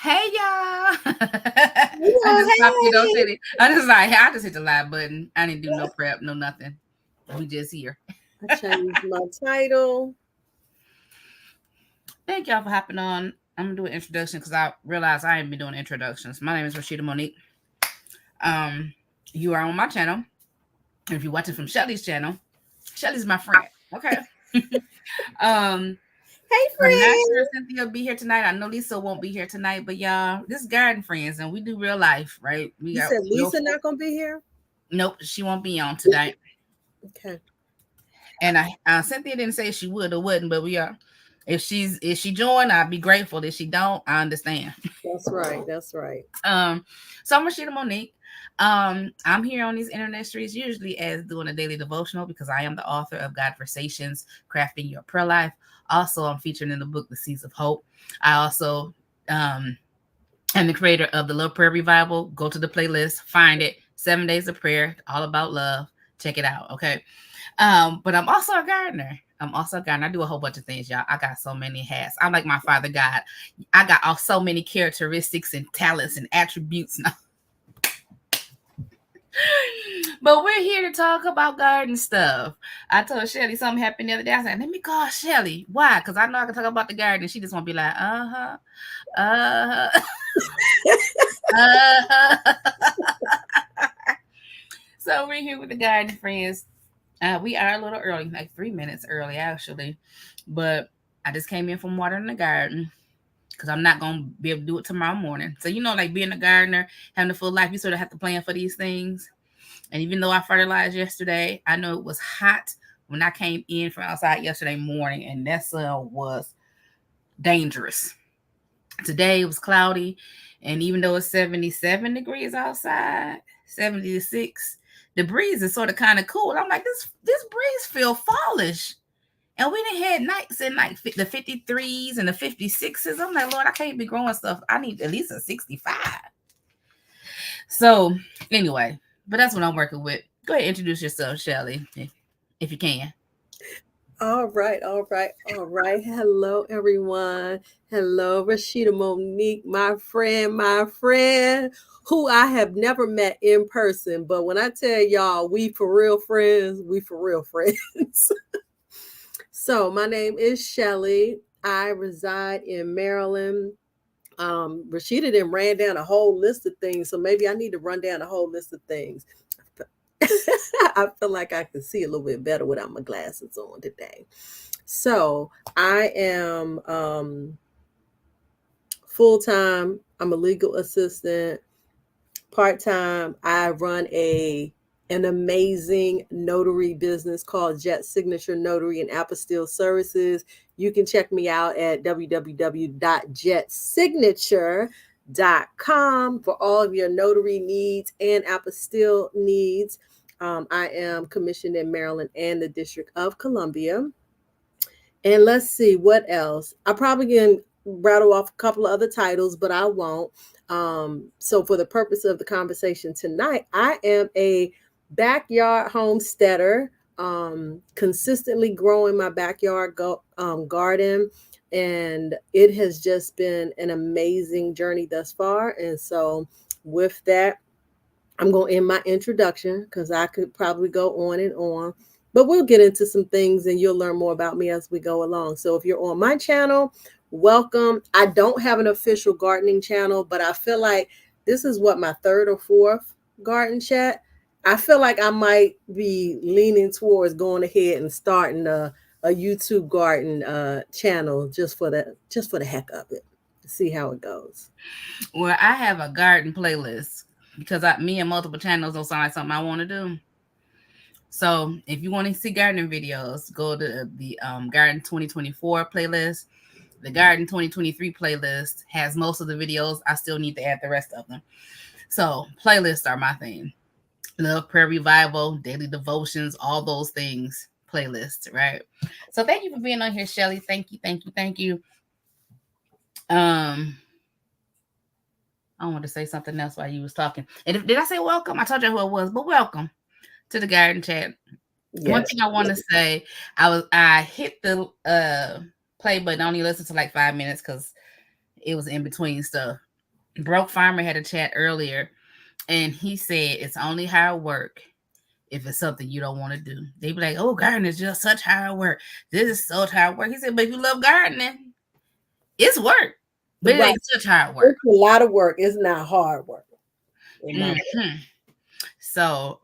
Hey y'all! I Well, just popped you know, hey. city. I just hit the live button. I didn't do no prep, no nothing. We just here. I changed my title. Thank y'all for hopping on. I'm gonna do an introduction because I realized I ain't been doing introductions. My name is Rashida Monique. Um, you are on my channel. And if you're watching from Shelly's channel, Shelly's my friend. Okay. um, Hey, I'm not sure friend. Cynthia will be here tonight. I know Lisa won't be here tonight, but y'all, this is garden friends, and we do real life, right? We You got said real Lisa folk. not gonna be here? Nope, she won't be on tonight. Okay. And Cynthia didn't say she would or wouldn't, but we are. If she joined, I'd be grateful. If she don't, I understand. That's right. That's right. Um, so I'm Rashida Monique. I'm here on these internet streets usually as doing a daily devotional because I am the author of Godversations, Crafting Your Prayer Life. Also, I'm featured in the book The Seeds of Hope. I also am the creator of the Love Prayer Revival. Go to the playlist, find it. 7 days of prayer, all about love. Check it out. Okay. But I'm also a gardener. I do a whole bunch of things, y'all. I got so many hats. I'm like my father God. I got all so many characteristics and talents and attributes now. But we're here to talk about garden stuff. I told Shelly something happened the other day. I said, let me call Shelly. Why? Because I know I can talk about the garden. She just won't be like, uh-huh, uh-huh, uh-huh. So we're here with the garden friends. We are a little early, like 3 minutes early, actually. But I just came in from watering the garden because I'm not going to be able to do it tomorrow morning. So, like being a gardener, having a full life, you sort of have to plan for these things. And even though I fertilized yesterday, I know it was hot when I came in from outside yesterday morning, and that sun was dangerous. Today it was cloudy, and even though it's 77 degrees outside, 76, the breeze is sort of kind of cool. I'm like, this breeze feel fallish. And we done had nights in like the 53s and the 56s. I'm like, Lord, I can't be growing stuff. I need at least a 65. So anyway, but that's what I'm working with. Go ahead, introduce yourself, Shelly, if you can. All right. All right. All right. Hello, everyone. Hello, Rashida Monique, my friend, who I have never met in person. But when I tell y'all, we for real friends, we for real friends. So, my name is Shelly. I reside in Maryland. Rashida then ran down a whole list of things, so maybe I need to run down a whole list of things. I feel like I can see a little bit better without my glasses on today. So I am full time. I'm a legal assistant. Part time, I run an amazing notary business called Jet Signature Notary and Apostille Services. You can check me out at www.jetsignature.com for all of your notary needs and apostille needs. I am commissioned in Maryland and the District of Columbia. And let's see what else. I probably can rattle off a couple of other titles, but I won't. So, for the purpose of the conversation tonight, I am a backyard homesteader, consistently growing my backyard garden. And it has just been an amazing journey thus far. And so, with that, I'm going to end my introduction because I could probably go on and on. But we'll get into some things and you'll learn more about me as we go along. So if you're on my channel, welcome. I don't have an official gardening channel, but I feel like this is what, my third or fourth garden chat. I feel like I might be leaning towards going ahead and starting a YouTube garden channel just for the heck of it. See how it goes. Well, I have a garden playlist because me and multiple channels don't sound like something I want to do. So if you want to see gardening videos, go to the Garden 2024 playlist. The Garden 2023 playlist has most of the videos. I still need to add the rest of them. So playlists are my thing. Love Prayer Revival, daily devotions, all those things, playlists, right? So thank you for being on here, Shelly. Thank you, thank you, thank you. I want to say something else while you was talking. And did I say welcome? I told you who it was, but welcome to the garden chat. Yes. One thing I want to say, I hit the play button. I only listened to like 5 minutes because It was in between stuff. Broke Farmer had a chat earlier, and he said it's only hard work if it's something you don't want to do. They be like, "Oh, gardening is just such hard work. This is so hard work." He said, "But if you love gardening, it's work, but it Right. ain't such hard work." It's a lot of work. It's not hard work. So,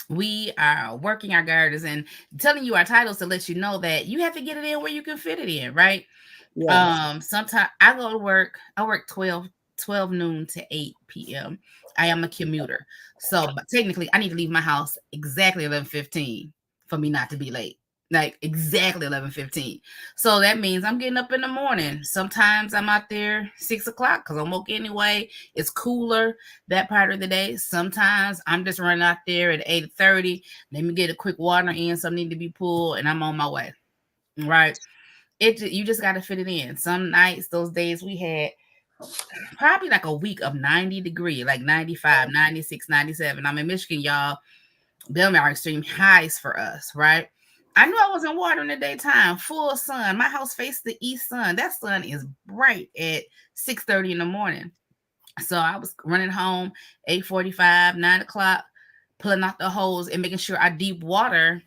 we are working our gardens and telling you our titles to let you know that you have to get it in where you can fit it in, right? Yes. Sometimes I go to work. I work 12 noon to 8 p.m. I am a commuter. So but technically I need to leave my house exactly 11:15 for me not to be late. Like exactly 11:15. So that means I'm getting up in the morning. Sometimes I'm out there 6 o'clock because I'm woke anyway. It's cooler that part of the day. Sometimes I'm just running out there at 8:30. Let me get a quick water in, something need to be pulled, and I'm on my way. Right. You just got to fit it in. Some nights, those days we had probably like a week of 90 degree, like 95, 96, 97. I'm in Michigan, y'all. Them are extreme highs for us, right? I knew I wasn't water in the daytime, full sun. My house faced the east sun. That sun is bright at 6:30 in the morning. So I was running home 8:45, 9 o'clock, pulling out the hose and making sure I deep water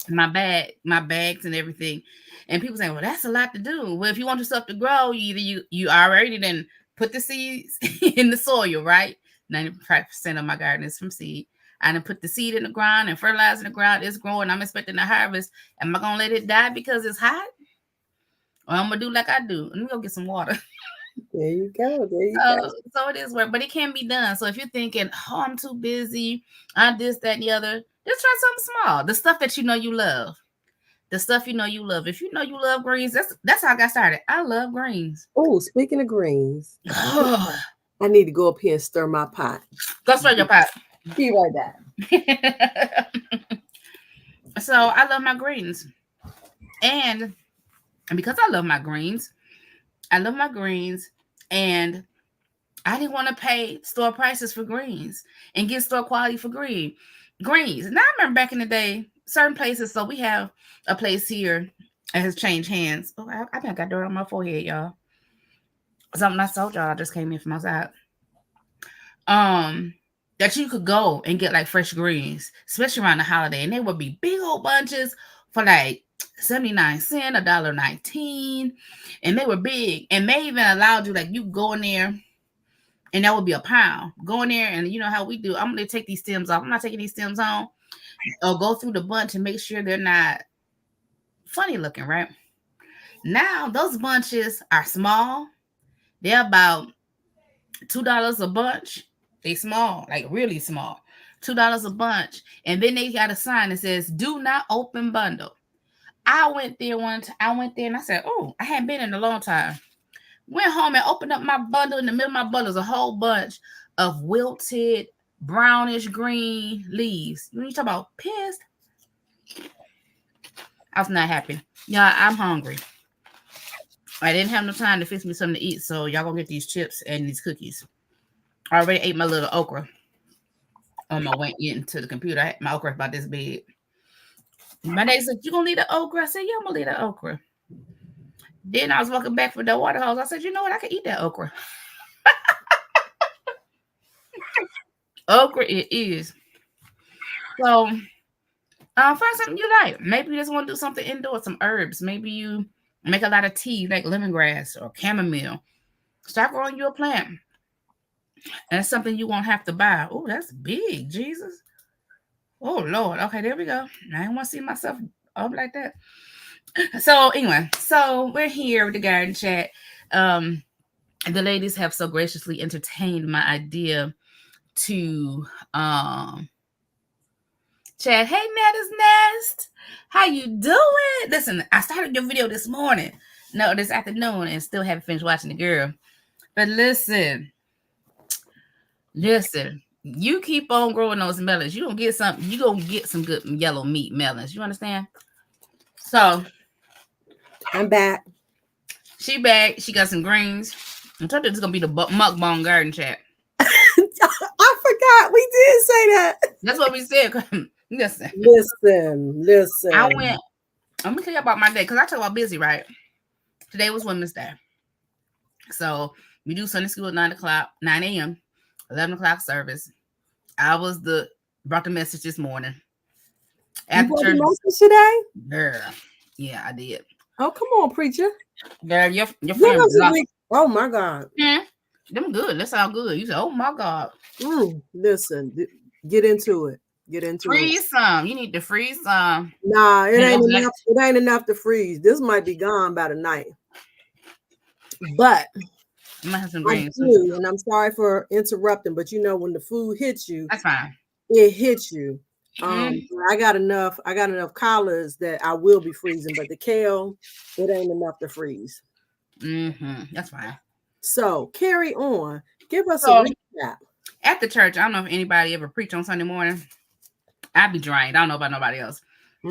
my bags and everything. And people say, well, that's a lot to do. Well, if you want your stuff to grow, you already then put the seeds in the soil, right? 95% of my garden is from seed. I done put the seed in the ground and fertilizer in the ground. It's growing. I'm expecting to harvest. Am I gonna let it die because it's hot? Or I'm gonna do like I do. Let me go get some water. There you go. There you go. So it is work, but it can be done. So if you're thinking, oh, I'm too busy, I'm this, that, and the other, just try something small. The stuff that you know you love. The stuff you know you love. If you know you love greens, that's how I got started. I love greens. Oh, speaking of greens, I need to go up here and stir my pot. Go stir your pot. Be right back. So I love my greens. And because I love my greens, and I didn't want to pay store prices for greens and get store quality for greens. Now I remember back in the day, certain places. So we have a place here that has changed hands. Oh, I think I got dirt on my forehead, y'all. Something I told y'all just came in from outside. That you could go and get like fresh greens, especially around the holiday, and they would be big old bunches for like 79 cents, $1.19, and they were big, and they even allowed you like you go in there. And that would be a pound. Go in there, and you know how we do. I'm going to take these stems off. I'm not taking these stems on. Or go through the bunch and make sure they're not funny looking, right? Now, those bunches are small. They're about $2 a bunch. They small, like really small. $2 a bunch. And then they got a sign that says, do not open bundle. I went there and I said, oh, I hadn't been in a long time. Went home and opened up my bundle. In the middle of my bundle is a whole bunch of wilted, brownish green leaves. When you talk about pissed, I was not happy. Yeah, I'm hungry. I didn't have no time to fix me something to eat, so y'all gonna get these chips and these cookies. I already ate my little okra on my way into the computer. My okra about this big. My neighbor said, you gonna leave the okra? I said, yeah, I'm gonna leave the okra. Then I was walking back for the water hose. I said, you know what? I can eat that okra. Okra it is. So find something you like. Maybe you just want to do something indoors, some herbs. Maybe you make a lot of tea like lemongrass or chamomile. Start growing you a plant. And that's something you won't have to buy. Oh, that's big, Jesus. Oh, Lord. Okay, there we go. I didn't want to see myself up like that. So anyway, so we're here with the garden chat. The ladies have so graciously entertained my idea to chat. Hey, Netta's Nest, how you doing? Listen, I started your video this afternoon, and still haven't finished watching the girl. But listen, you keep on growing those melons. You gonna get some good yellow meat melons. You understand? So I'm back. She back. She got some greens. I told you this is gonna be the mukbang garden chat. I forgot we did say that. That's what we said. Listen. I went. Let me tell you about my day because I talk about busy, right? Today was Women's Day. So we do Sunday school at 9 a.m., 11 o'clock service. I was brought the message this morning. You After brought the church, message today? girl. Yeah, I did. Oh, come on, preacher. Girl, your Give friend us a blocked. week. Oh my God. Them good. That sound good. You said, oh my God. Listen, get into it. Get into it. Freeze some. You need to freeze some. Nah, it And ain't don't enough. It ain't enough to freeze. This might be gone by the night. But I might have some I greens. do, and I'm sorry for interrupting, but you know when the food hits you, That's fine. it hits you. I got enough collars that I will be freezing, but the kale, it ain't enough to freeze. That's fine. So carry on. Give us a So recap. at the church, I don't know if anybody ever preach on Sunday morning. I'd be drained. I don't know about nobody else.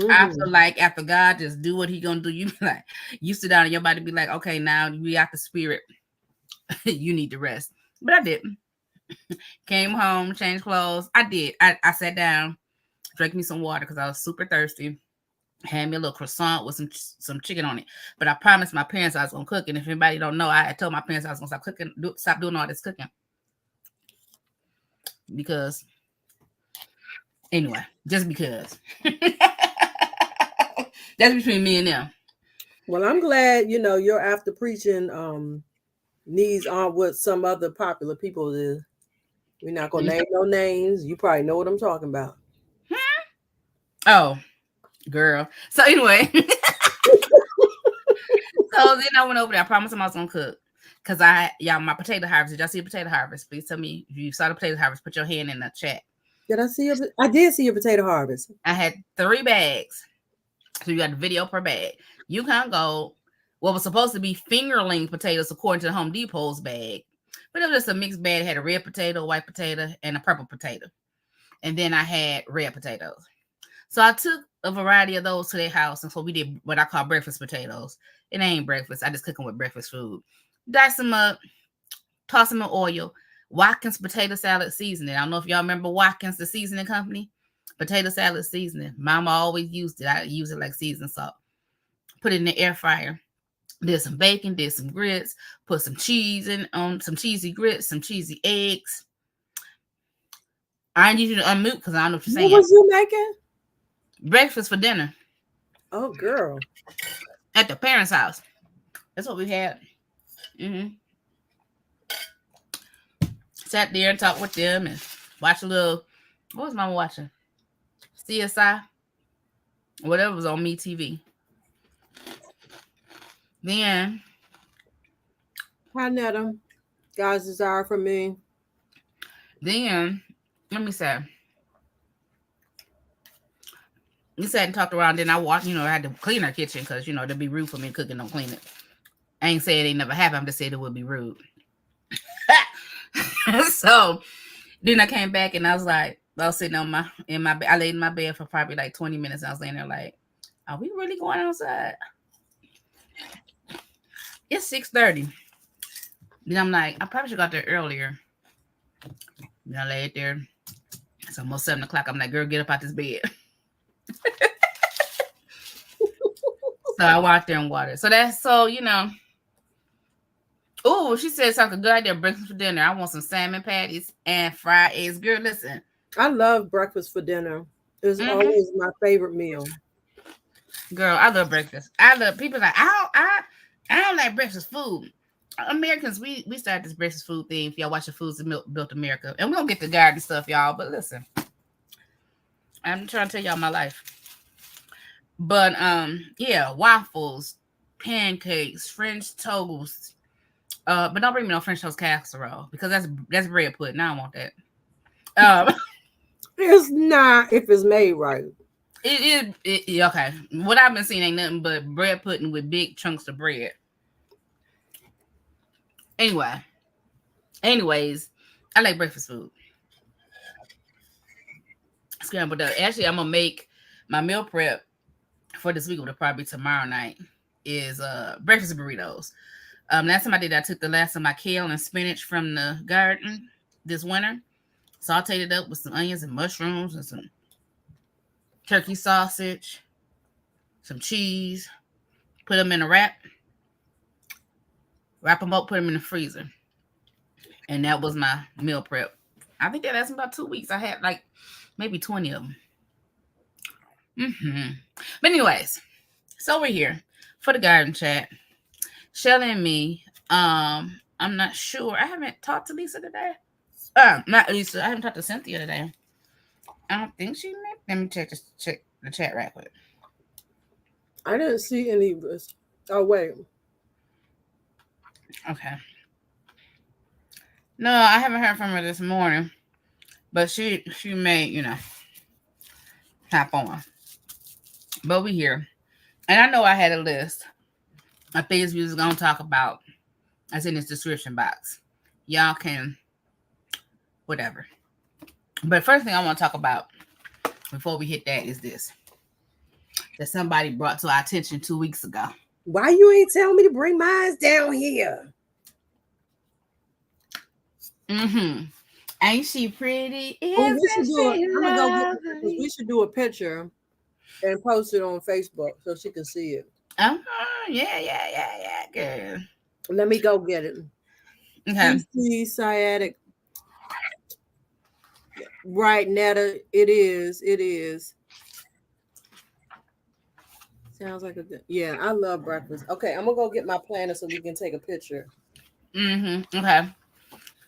I feel like after God just do what he gonna do, you be like, you sit down and your body be like, okay, now we got the spirit. You need to rest. But I didn't. Came home, changed clothes. I did. I sat down, drank me some water because I was super thirsty. Had me a little croissant with some chicken on it. But I promised my parents I was gonna cook. And if anybody don't know, I told my parents I was gonna stop doing all this cooking. Because anyway, just because. That's between me and them. Well, I'm glad you're after preaching needs aren't what some other popular people is. We're not gonna name no names. You probably know what I'm talking about. Oh, girl. So anyway. So then I went over there. I promised them I was gonna cook. Cause my potato harvest. Did y'all see a potato harvest? Please tell me if you saw the potato harvest. Put your hand in the chat. Did I see I did see your potato harvest. I had 3 bags. So you got the video per bag. You can go what was supposed to be fingerling potatoes according to the Home Depot's bag. But it was just a mixed bag. It had a red potato, white potato, and a purple potato. And then I had red potatoes. So I took a variety of those to their house. And so we did what I call breakfast potatoes. It ain't breakfast. I just cook them with breakfast food. Dice them up, toss them in oil. Watkins potato salad seasoning. I don't know if y'all remember Watkins, the seasoning company. Potato salad seasoning. Mama always used it. I use it like seasoned salt. Put it in the air fryer. Did some bacon, did some grits, put some cheese in on some cheesy grits, some cheesy eggs. I need you to unmute because I don't know what you're saying. What was you making? Breakfast for dinner. Oh, girl. At the parents' house. That's what we had. Sat there and talked with them and watched a little. What was Mama watching? CiCi? Whatever was on MeTV. Then. Hi, Netta. God's desire for me. Then, let me say. We sat and talked around. Then I walked, I had to clean our kitchen because, it'd be rude for me cooking, don't clean it. I ain't saying it ain't never happened. I'm just saying it would be rude. So then I came back and I was like, I was sitting in my bed. I laid in my bed for probably like 20 minutes. I was laying there like, are we really going outside? It's 6:30. Then I'm like, I probably should got there earlier. Then I laid there. It's almost 7 o'clock. I'm like, girl, get up out this bed. So I walked there and watered. Oh, she said something good idea. Breakfast for dinner. I want some salmon patties and fried eggs. Girl, listen. I love breakfast for dinner. It's always my favorite meal. Girl, I love breakfast. I love people like I don't like breakfast food. Americans, we started this breakfast food thing. If y'all watch the Foods That Built America, and we don't get the garden stuff, y'all. But listen, I'm trying to tell y'all my life. But yeah, waffles, pancakes, French toast. But don't bring me no French toast casserole because that's bread pudding. I don't want that. It's not if it's made right. It is okay. What I've been seeing ain't nothing but bread pudding with big chunks of bread. Anyways, I like breakfast food. Scrambled up. Actually, I'm gonna make my meal prep for this week, or probably tomorrow night, is breakfast burritos. Last time I did that, I took the last of my kale and spinach from the garden this winter, sauteed it up with some onions and mushrooms and some turkey sausage, some cheese, put them in a wrap wrap them up, put them in the freezer. And that was my meal prep. I think that lasted about 2 weeks. I had like maybe 20 of them. But anyways, so we're here for the garden chat. Shelly and me. I'm not sure. I haven't talked to Lisa today. Not Lisa. I haven't talked to Cynthia today. I don't think she may. Let me check the chat right quick. I didn't see any of this. Oh, wait. Okay. No, I haven't heard from her this morning. But she may, hop on. But we here. And I know I had a list of things we was going to talk about. That's in this description box. Y'all can, whatever. But first thing I want to talk about before we hit that is this. That somebody brought to our attention 2 weeks ago. Why you ain't tell me to bring mine down here? Ain't she pretty? We should do a picture and post it on Facebook so she can see it. Yeah, girl. Let me go get it. Okay. Sciatic. Right, Netta. It is. Sounds like a good. Yeah, I love breakfast. Okay, I'm gonna go get my planner so we can take a picture. Okay.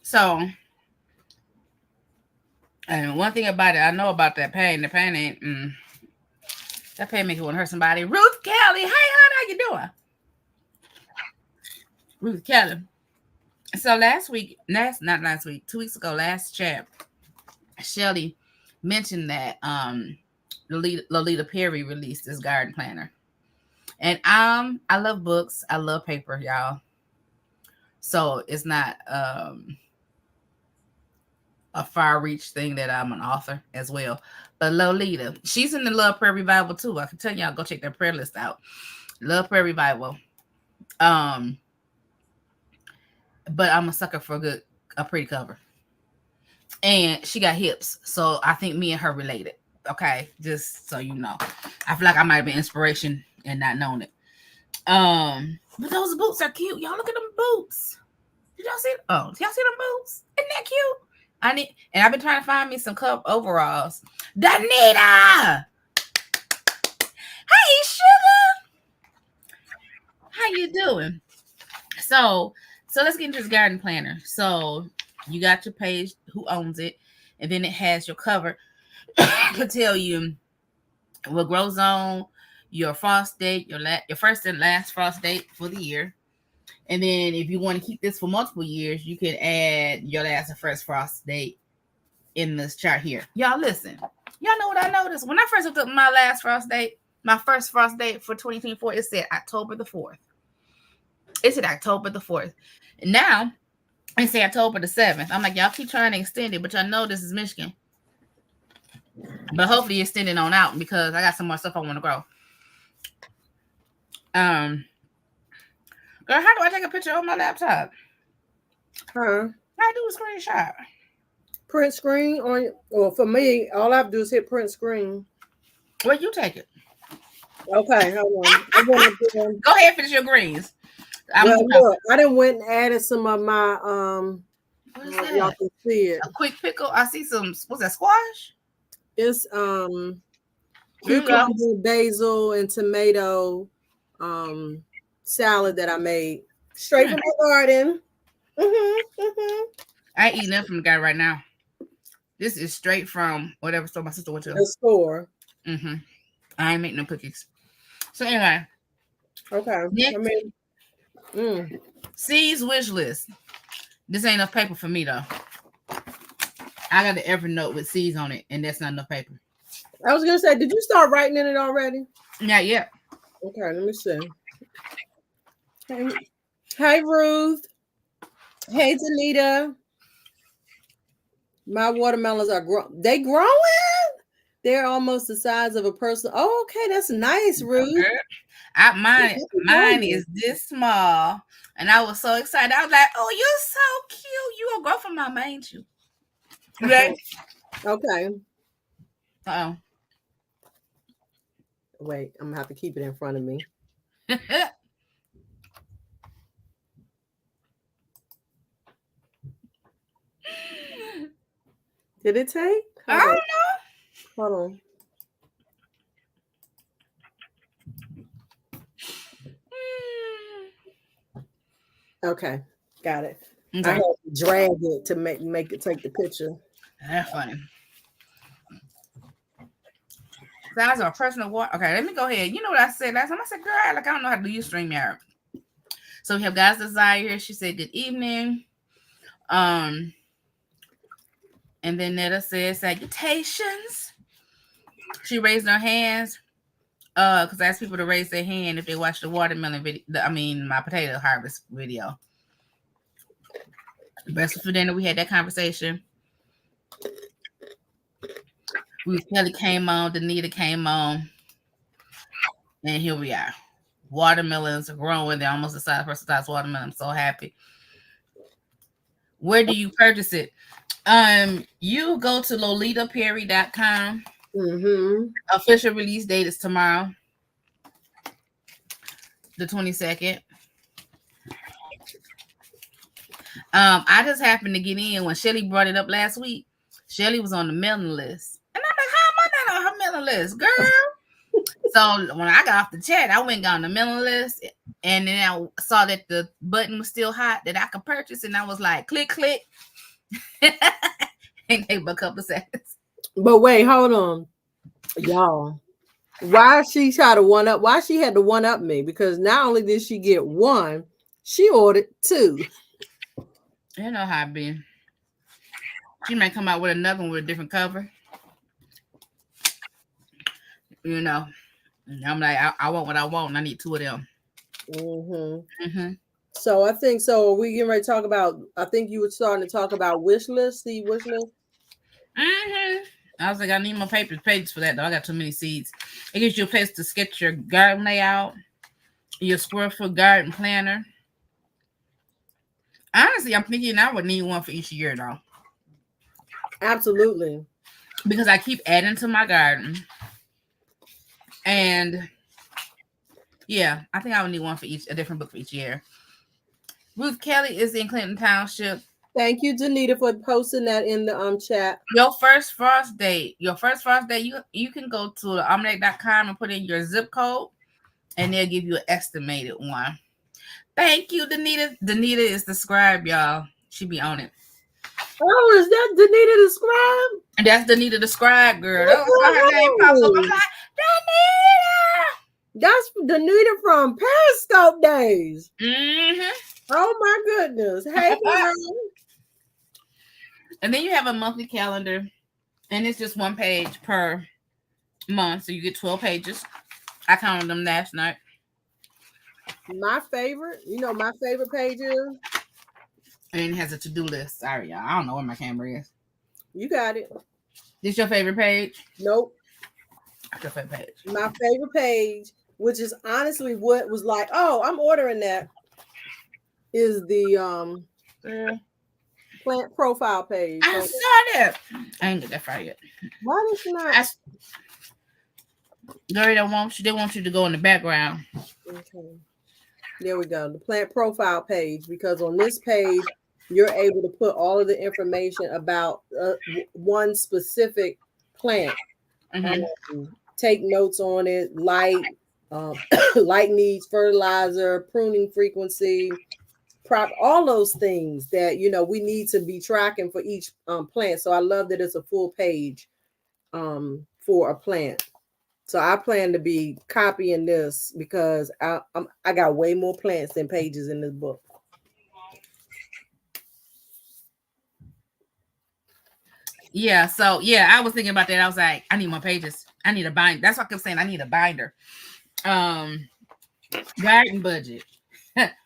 So, and one thing about it, I know about that pain. The pain ain't. That pain make you want to hurt somebody. Ruth Kelly, hey, hon, how you doing? Ruth Kelly. So last week, 2 weeks ago, last chat, Shelly mentioned that Lolita Perry released this garden planner. And I love books. I love paper, y'all. So it's not a far reach thing that I'm an author as well. But Lolita, she's in the Love Prayer Revival too. I can tell y'all, go check their prayer list out. Love Prayer Revival. But I'm a sucker for a pretty cover. And she got hips. So I think me and her related. Okay. Just so you know. I feel like I might have been inspiration and not known it. But those boots are cute. Y'all look at them boots. Did y'all see? Oh, y'all see them boots? Isn't that cute? And I've been trying to find me some cup overalls. Danita! Hey, sugar! How you doing? So let's get into this garden planner. So you got your page, who owns it, and then it has your cover to tell you what grows on, your frost date, your first and last frost date for the year. And then if you want to keep this for multiple years, you can add your last and first frost date in this chart here. Y'all listen. Y'all know what I noticed? When I first looked up my last frost date, my first frost date for 2024, it said October the 4th. It said October the 4th. And now, it said October the 7th. I'm like, y'all keep trying to extend it, but y'all know this is Michigan. But hopefully it's extending on out because I got some more stuff I want to grow. Girl, how do I take a picture on my laptop? Huh? How do a screenshot? Print screen or for me, all I have to do is hit print screen. Where you take it? Okay, hold on. Go ahead, finish your greens. Look, I done went and added some of my what is that? Y'all can see it. A quick pickle. I see some. What's that? Squash? It's cucumber, basil, and tomato salad that I made straight from my garden. I ain't eating that from the guy right now. This is straight from whatever store my sister went to. The store. I ain't making no cookies. So anyway. Okay. C's wish list. This ain't enough paper for me though. I got the Evernote with C's on it, and that's not enough paper. I was gonna say, did you start writing in it already? Not yet. Okay, let me see. Hey Ruth. Hey Danita. My watermelons are they growing? They're almost the size of a person. Oh, okay, that's nice, Ruth. Mine is this small, and I was so excited. I was like, "Oh, you're so cute! You gonna grow from my main you?" Right? Okay. Oh. Wait, I'm gonna have to keep it in front of me. Did it take? I Hold on. don't Hold on. know. Okay, got it. I Okay. had to drag it to make it take the picture. That's funny. That's our personal water. Okay, let me go ahead. You know what I said last time? I said, girl, like I don't know how to use StreamYard. So we have God's Desire here. She said, good evening. And then Netta said, salutations. She raised her hands. Because I asked people to raise their hand if they watched the watermelon video. My potato harvest video. Breakfast for dinner, we had that conversation. Kelly came on, Danita came on, and here we are. Watermelons are growing. They're almost the size of size watermelon. I'm so happy. Where do you purchase it? You go to lolitaperry.com. Mm-hmm. Official release date is tomorrow, the 22nd. I just happened to get in when Shelly brought it up last week. Shelly was on the mailing list. And I'm like, how am I not on her mailing list, girl? So when I got off the chat, I went and got on the mailing list. And then I saw that the button was still hot that I could purchase. And I was like, click, click. And gave a couple of seconds. But wait, hold on. Y'all. Why she had to one up me? Because not only did she get one, she ordered two. You know how it be. She might come out with another one with a different cover. You know. I'm like, I want what I want, and I need two of them. Mm-hmm. Mm-hmm. So I think so. We getting ready to talk about. I think you were starting to talk about wish list. The wish list. Mm-hmm. I was like, I need my pages for that though. I got too many seeds. It gives you a place to sketch your garden layout, your square foot garden planner. Honestly, I'm thinking I would need one for each year though. Absolutely. Because I keep adding to my garden. And yeah, I think I would need one for a different book for each year. Ruth Kelly is in Clinton Township. Thank you, Danita, for posting that in the chat. Your first frost date, you can go to the almanac.com and put in your zip code, and they'll give you an estimated one. Thank you, Danita. Danita is the scribe, y'all. She be on it. Oh, is that Danita the scribe? And that's Danita the scribe, girl. That's how her name pops up. I'm like, Danita! That's Danita from Periscope days. Mm-hmm. Oh my goodness. Hey, girl. And then you have a monthly calendar, and it's just one page per month. So you get 12 pages. I counted them last night. My favorite, my favorite page is? And it has a to-do list. Sorry, y'all. I don't know where my camera is. You got it. This your favorite page? Nope. What's your favorite page? My favorite page, which is honestly what was like, oh, I'm ordering that, is the plant profile page. I saw that. I ain't get that far yet. Why did she not? Girl, they want you to go in the background. Okay. There we go. The plant profile page, because on this page, you're able to put all of the information about one specific plant. Mm-hmm. Take notes on it, light needs, fertilizer, pruning frequency, all those things that we need to be tracking for each plant. So I love that it's a full page for a plant. So I plan to be copying this because I got way more plants than pages in this book. Yeah, so yeah, I was thinking about that. I was like, I need more pages. I need a binder. That's what I kept saying. I need a binder. Garden budget.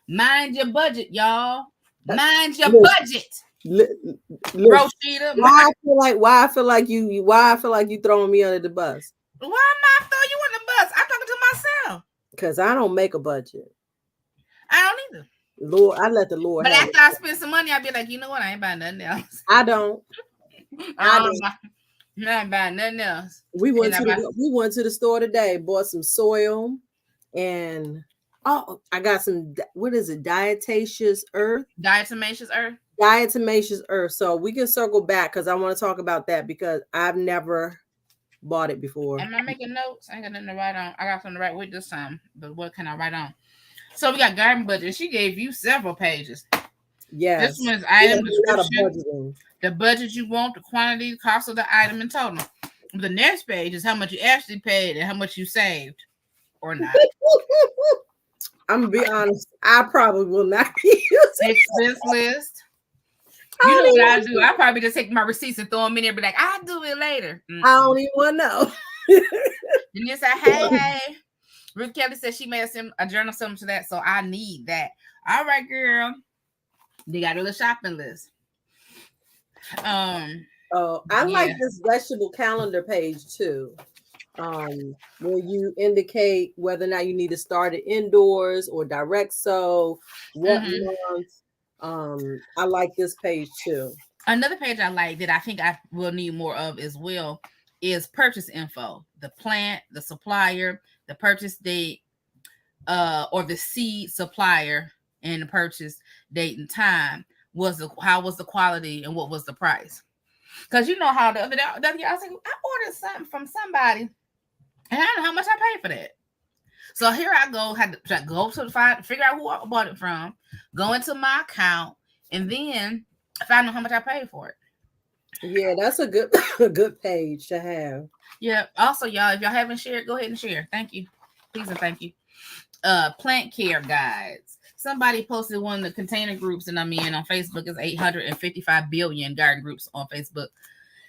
Mind your budget, y'all. Mind your budget. Rosita. Why I feel like you throwing me under the bus? Why am I throwing you under the bus? I'm talking to myself. Because I don't make a budget. I don't either. Lord, I let the Lord. But after I spend some money, I'll be like, you know what? I ain't buying nothing else. I don't. I ain't buying nothing else. We went to the store today, bought some soil, and I got some. What is it? Diatomaceous earth. Diatomaceous earth. Diatomaceous earth. So we can circle back because I want to talk about that because I've never bought it before. Am I making notes? I ain't got nothing to write on. I got something to write with this time, but what can I write on? So we got garden budget. She gave you several pages. This Yes. one is Yeah, item a lot of description, budgeting. the budget you want, the quantity, the cost of the item, and total. The next page is how much you actually paid and how much you saved or not. I'm gonna be honest. I probably will not be using. Expense list. I You don't know what even I want do? I probably just take my receipts and throw them in there, and be like, I'll do it later. I don't even want to know. And you say, hey. Ruth Kelly said she made a journal something to that, so I need that. All right, girl. They got a little shopping list. Oh, I like this vegetable calendar page too. Where you indicate whether or not you need to start it indoors or direct sow, what month. I like this page too. Another page I like that I think I will need more of as well is purchase info. The plant, the supplier, the purchase date, or the seed supplier and the purchase date and time. How was the quality and what was the price? Because you know how the other day I was like, I ordered something from somebody and I don't know how much I paid for that. So here I go, had to go to figure out who I bought it from, go into my account, and then find out how much I paid for it. Yeah, that's a good a good page to have. Yeah. Also, y'all, if y'all haven't shared, go ahead and share. Thank you. Please and thank you. Plant care guides. Somebody posted one of the container groups that I'm in on Facebook. Is 855 billion garden groups on Facebook.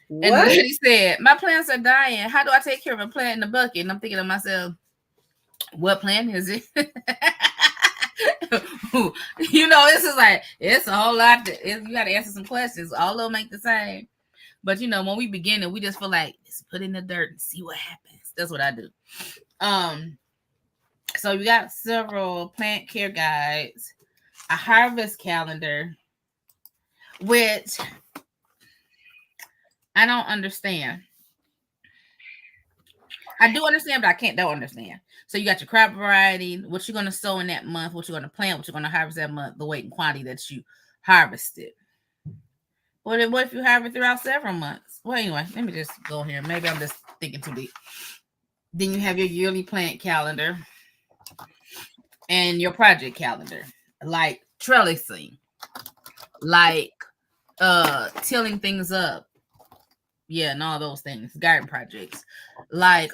What? And the lady said, my plants are dying. How do I take care of a plant in the bucket? And I'm thinking to myself, what plant is it? You know, this is like, it's a whole lot. You got to answer some questions. All of them ain't the same. But, you know, when we begin it, we just feel like, let's put in the dirt and see what happens. That's what I do. So we got several plant care guides, a harvest calendar, which I don't understand. I do understand, but I don't understand. So you got your crop variety, what you're going to sow in that month, what you're going to plant, what you're going to harvest that month, the weight and quantity that you harvested. What if you harvest throughout several months? Well, anyway, let me just go here. Maybe I'm just thinking too deep. Then you have your yearly plant calendar and your project calendar, like trellising, like tilling things up. Yeah, and all those things, garden projects, like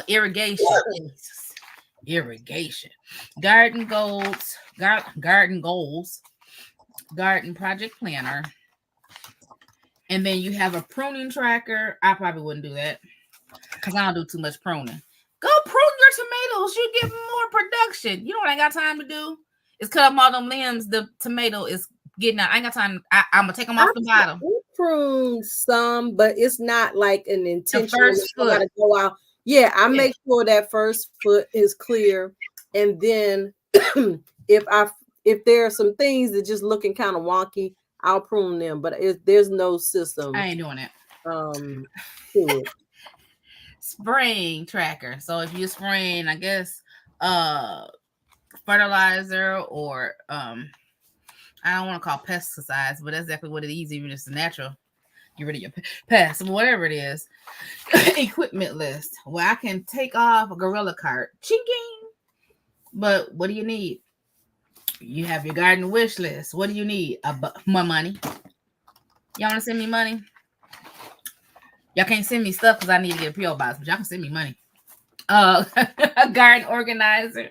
irrigation, garden goals, garden project planner, and then you have a pruning tracker. I probably wouldn't do that because I don't do too much pruning. Go prune your tomatoes. You get more production. You know what I ain't got time to do? Is cut up all them limbs. The tomato is getting out. I ain't got time. I'm gonna take them off the bottom. Prune some, but it's not like an intentional. I gotta go out. Yeah, I make sure that first foot is clear, and then if there are some things that just looking kind of wonky, I'll prune them. But there's no system. I ain't doing it. Spraying tracker. So if you're spraying, I guess fertilizer or I don't want to call pesticides, but that's exactly what it is. Even if it's natural, get rid of your pests, whatever it is. Equipment list. Well, I can take off a gorilla cart. Ching-ging. But what do you need? You have your garden wish list. What do you need? More money. Y'all want to send me money? Y'all can't send me stuff because I need to get a PO box, but y'all can send me money. A garden organizer.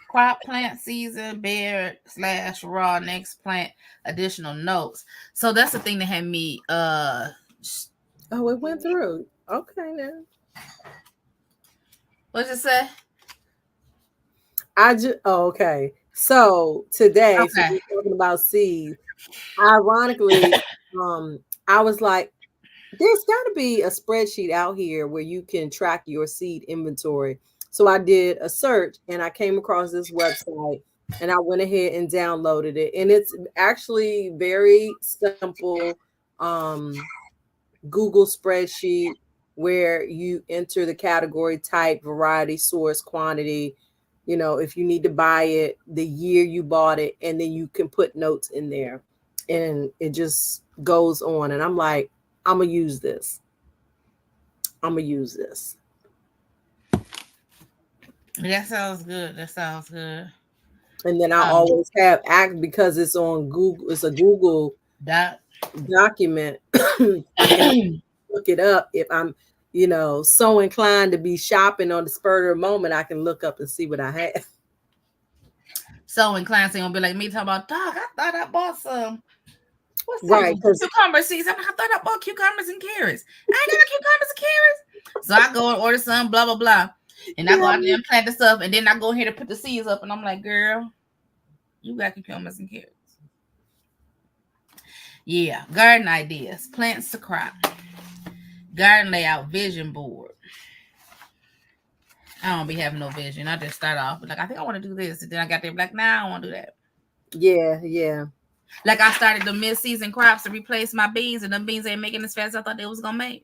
Crop plant season, bare/raw, next plant, additional notes. So that's the thing that had me it went through. Okay now. What'd you say? Okay. So today, so we're talking about seeds. Ironically, I was like, there's got to be a spreadsheet out here where you can track your seed inventory. So I did a search and I came across this website and I went ahead and downloaded it. And it's actually very simple Google spreadsheet where you enter the category, type, variety, source, quantity, You know, if you need to buy it, the year you bought it, and then you can put notes in there, and it just goes on. And I'm like, I'm gonna use this. I'm gonna use this. That sounds good. That sounds good. And then I Um, always have act because it's on Google. It's a Google that document. I can look it up if I'm, so inclined to be shopping on the spur of the moment. I can look up and see what I have. so inclined to gonna be like me talking about, dog, I thought I bought some. What's that? Right, because Cucumber seeds. I thought I bought cucumbers and carrots. I ain't got no cucumbers and carrots. So I go and order some, blah, blah, blah. And I go out there and plant the stuff. And then I go ahead and put the seeds up. And I'm like, girl, you got cucumbers and carrots. Yeah. Garden ideas. Plants to crop. Garden layout. Vision board. I don't be having no vision. I just start off like, I think I want to do this. And then I got there like, nah, I don't want to do that. yeah. Like I started the mid-season crops to replace my beans, and them beans ain't making as fast as I thought they was gonna make.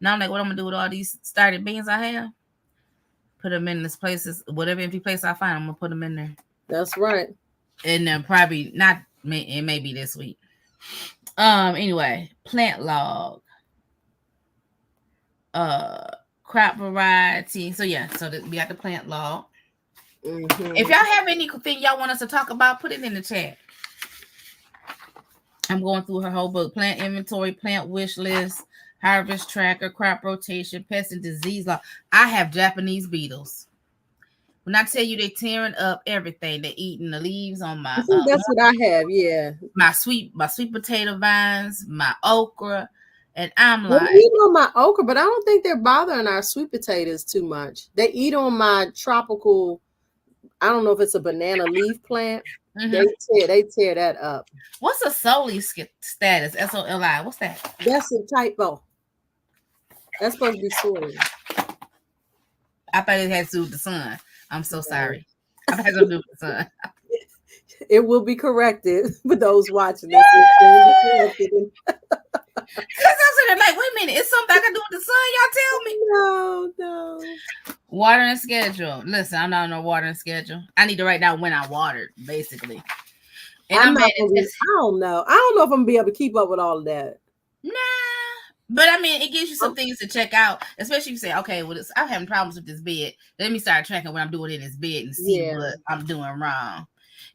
Now I'm like, what I'm gonna do with all these started beans I have? Put them in this places, whatever empty place I find, I'm gonna put them in there. That's right. And then probably not. It may be this week. Anyway, plant log. Crop variety. So yeah, so we got the plant log. Mm-hmm. If y'all have anything y'all want us to talk about, put it in the chat. I'm going through her whole book: plant inventory, plant wish list, harvest tracker, crop rotation, pest and disease law. I have Japanese beetles. When I tell you they're tearing up everything, they're eating the leaves on my. I think that's what I have. Yeah, my sweet potato vines, my okra, and I'm they like, eat on my okra, but I don't think they're bothering our sweet potatoes too much. They eat on my tropical. I don't know if it's a banana leaf plant. Mm-hmm. They tear that up. What's a Soli status? SOLI. What's that? That's a typo. That's supposed to be soil. I thought it had to do with the sun. I'm so sorry. I thought it had to do with the sun. It will be corrected for those watching this. Because I'm like, wait a minute, it's something I can do with the sun. Y'all tell me. No. Watering schedule. Listen, I'm not on a watering schedule. I need to write down when I watered, basically. And I don't know. I don't know if I'm gonna be able to keep up with all of that. Nah. But I mean, it gives you some things to check out, especially if you say, okay, well, I'm having problems with this bed. Let me start tracking what I'm doing in this bed and see what I'm doing wrong.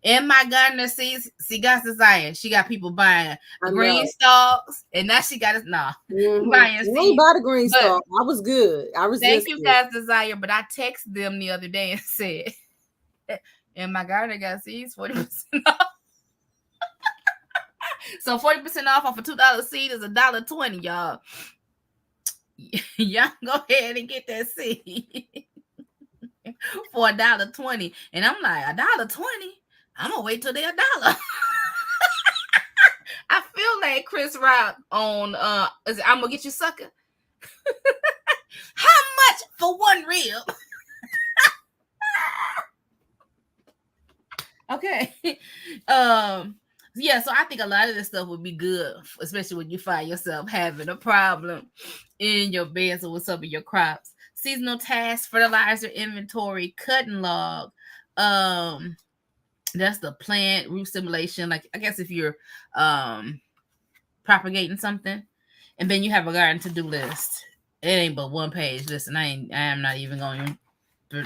In my gardener sees, she got CiCi. She got people buying green stalks, and now she got us. Nah, buying seeds. Don't buy the green stalk. I was good. I resisted. Thank you guys, Desire. But I texted them the other day and said, "And my gardener got seeds 40% off." So 40% off of a $2 seed is $1.20, y'all. Y'all go ahead and get that seed for $1.20, and I'm like, $1.20. I'm gonna wait till they're $1. I feel like Chris Rock on I'm gonna get you, sucker. How much for one rib? Okay. Yeah, so I think a lot of this stuff would be good, especially when you find yourself having a problem in your beds or with some of your crops. Seasonal tasks, fertilizer inventory, cutting log. That's the plant root stimulation. Like, I guess if you're propagating something, and then you have a garden to-do list. It ain't but one page. Listen, I am not even going to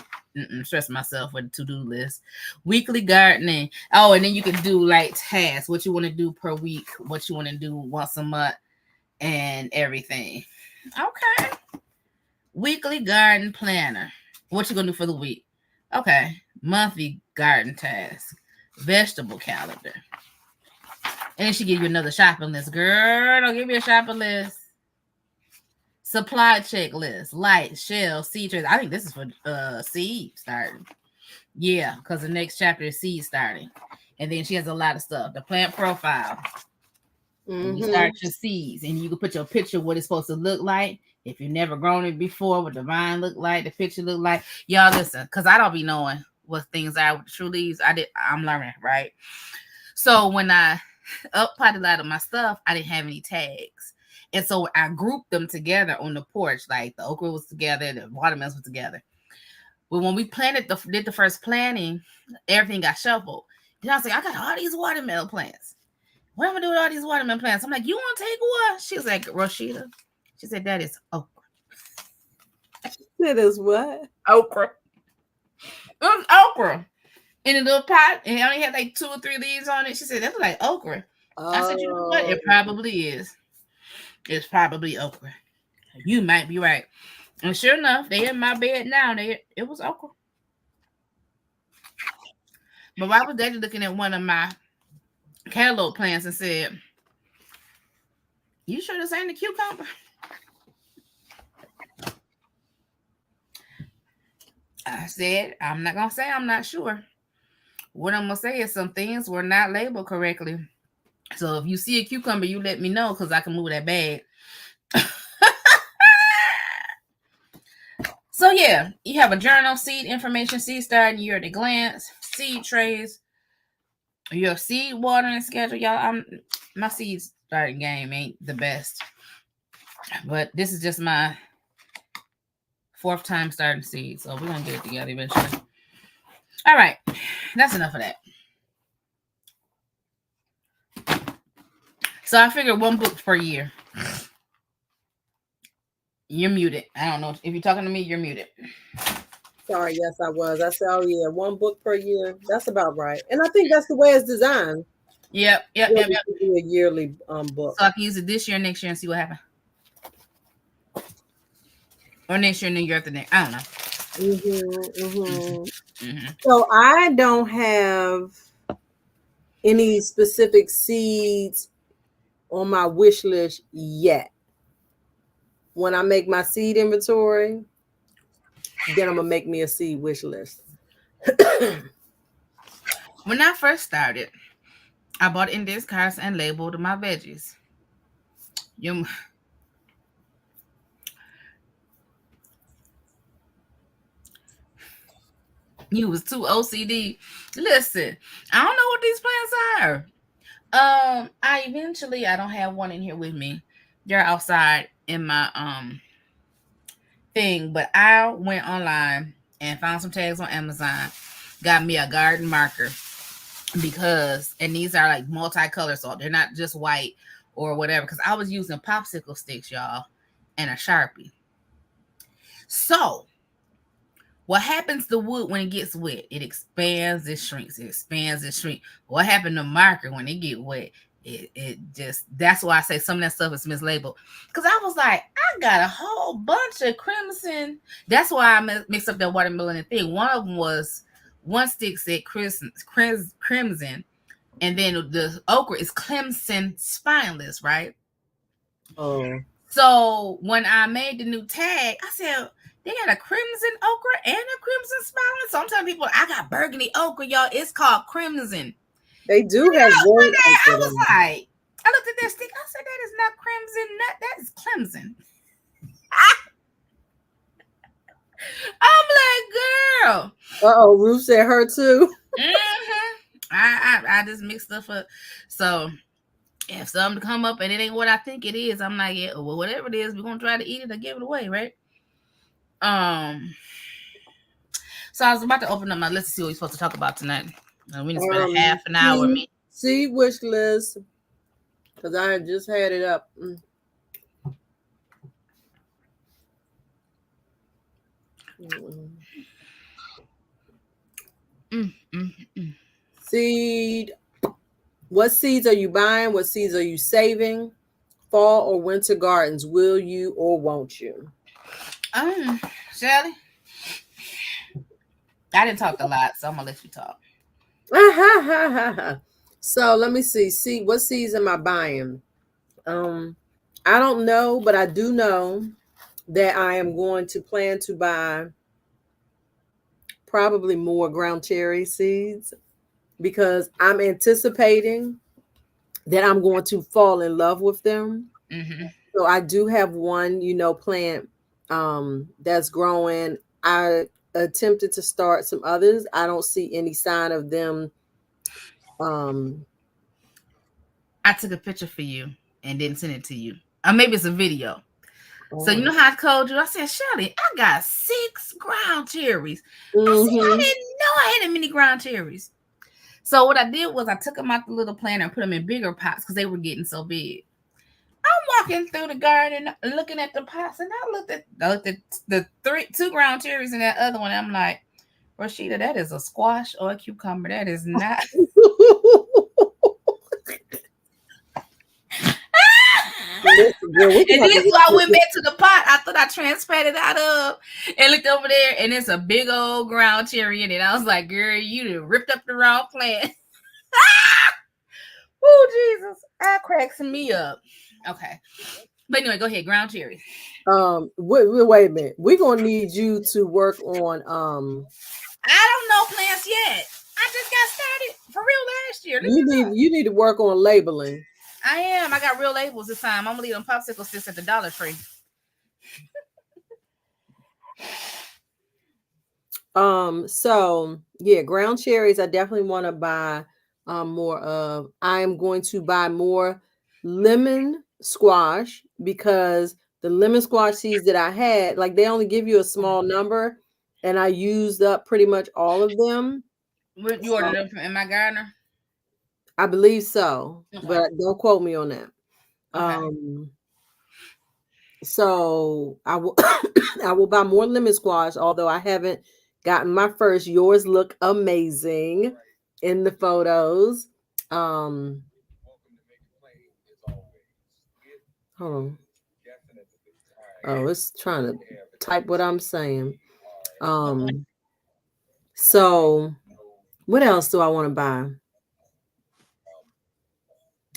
stress myself with a to-do list. Weekly gardening. Oh, and then you can do like tasks, what you want to do per week, what you want to do once a month, and everything. Okay. Weekly garden planner. What you gonna do for the week? Okay. Monthly garden task. Vegetable calendar. And then she give you another shopping list. Girl, don't give me a shopping list. Supply checklist. Light, shell, seed trays. I think this is for seed starting. Yeah, because the next chapter is seed starting. And then she has a lot of stuff. The plant profile. Mm-hmm. You start your seeds, and you can put your picture what it's supposed to look like. If you've never grown it before, what the vine look like, the picture look like. Y'all listen, because I don't be knowing what things are with the true leaves. I'm learning, right? So when I uppotted a lot of my stuff, I didn't have any tags. And so I grouped them together on the porch. Like the okra was together, the watermelons was together. But when we did the first planting, everything got shuffled. And I was like, I got all these watermelon plants. What am I gonna do with all these watermelon plants? I'm like, you want to take one? She was like, Rashida. She said, that is okra. That is what? Okra. It was okra in a little pot, and it only had like 2 or 3 leaves on it. She said, that's like okra. I said, you know what? It probably is. It's probably okra. You might be right. And sure enough, they in my bed now. It was okra. But I was daddy looking at one of my cantaloupe plants and said, you sure this ain't a cucumber? I said, I'm not going to say I'm not sure. What I'm going to say is some things were not labeled correctly. So if you see a cucumber, you let me know because I can move that bag. So yeah, you have a journal, seed information, seed starting year at a glance, seed trays, your seed watering schedule. Y'all, my seed starting game ain't the best, but this is just my 4th time starting seed, so we're gonna get it together eventually. All right, that's enough of that. So I figured 1 book per year. You're muted. I don't know if you're talking to me. You're muted. Sorry, yes, I was. I said, oh yeah, 1 book per year. That's about right, and I think that's the way it's designed. Yep. Do a yearly book. So I can use it this year, next year, and see what happens. Or next year and the year after next. I don't know. So I don't have any specific seeds on my wish list yet. When I make my seed inventory, then I'm gonna make me a seed wish list. When I first started, I bought index cards and labeled my veggies. You was too OCD. Listen, I don't know what these plants are. I don't have one in here with me. They're outside in my thing, but I went online and found some tags on Amazon, got me a garden marker and these are like multicolored, so they're not just white or whatever, because I was using popsicle sticks, y'all, and a Sharpie. So what happens to wood when it gets wet? It expands, it shrinks, it expands, it shrinks. What happened to marker when it get wet? It just, that's why I say some of that stuff is mislabeled. Because I was like, I got a whole bunch of crimson. That's why I mixed up that watermelon thing. One of them was, one stick said crimson, and then the okra is crimson spineless, right? Oh. So when I made the new tag, I said, they got a crimson okra and a crimson spineless. So I'm telling people, I got burgundy okra, y'all. It's called crimson. They do have one. I was like, I looked at that stick. I said, that is not crimson. That is crimson. I'm like, girl. Ruth said her too. I just mixed stuff up. So if something come up and it ain't what I think it is, I'm like, yeah, well, whatever it is, we're gonna try to eat it or give it away, right? So I was about to open up my list to see what we're supposed to talk about tonight. We just spent half an hour. Seed wish list, because I just had it up. Seed. What seeds are you buying? What seeds are you saving? Fall or winter gardens, will you or won't you? Shelly, I didn't talk a lot, so I'm gonna let you talk. So let me see. What seeds am I buying? I don't know, but I do know that I am going to plan to buy probably more ground cherry seeds, because I'm anticipating that I'm going to fall in love with them. So I do have one, plant that's growing. I attempted to start some others. I don't see any sign of them. I took a picture for you and didn't send it to you. Or maybe it's a video. So you know how I told you? I said, Shelly, I got 6 ground cherries. I said, I Mm-hmm. didn't know I had that many ground cherries. So what I did was I took them out the little planter and put them in bigger pots because they were getting so big. I'm walking through the garden looking at the pots, and I looked at the 2 ground cherries in that other one. I'm like, Rashida, that is a squash or a cucumber. That is not. Girl, we can And have this to is why I work went back to the pot I thought I transplanted out of and looked over there, and it's a big old ground cherry in it. I was like, girl, you done ripped up the wrong plant. Oh, Jesus. That cracks me up. Okay. But anyway, go ahead. Ground cherries. wait a minute. We're gonna need you to work on I don't know plants yet. I just got started for real last year. Look you at need that. you need to work on labeling. I am. I got real labels this time. I'm gonna leave them popsicle sticks at the Dollar Tree. So yeah, ground cherries I definitely want to buy more of. I am going to buy more lemon squash because the lemon squash seeds that I had, like they only give you a small number, and I used up pretty much all of them. You So ordered them from In My Gardener? I believe so, Okay. but don't quote me on that. Okay. Um, so I will I will buy more lemon squash, although I haven't gotten my first. Yours look amazing in the photos. Um, hold on. Oh, it's trying to type what I'm saying. Um, so what else do I want to buy?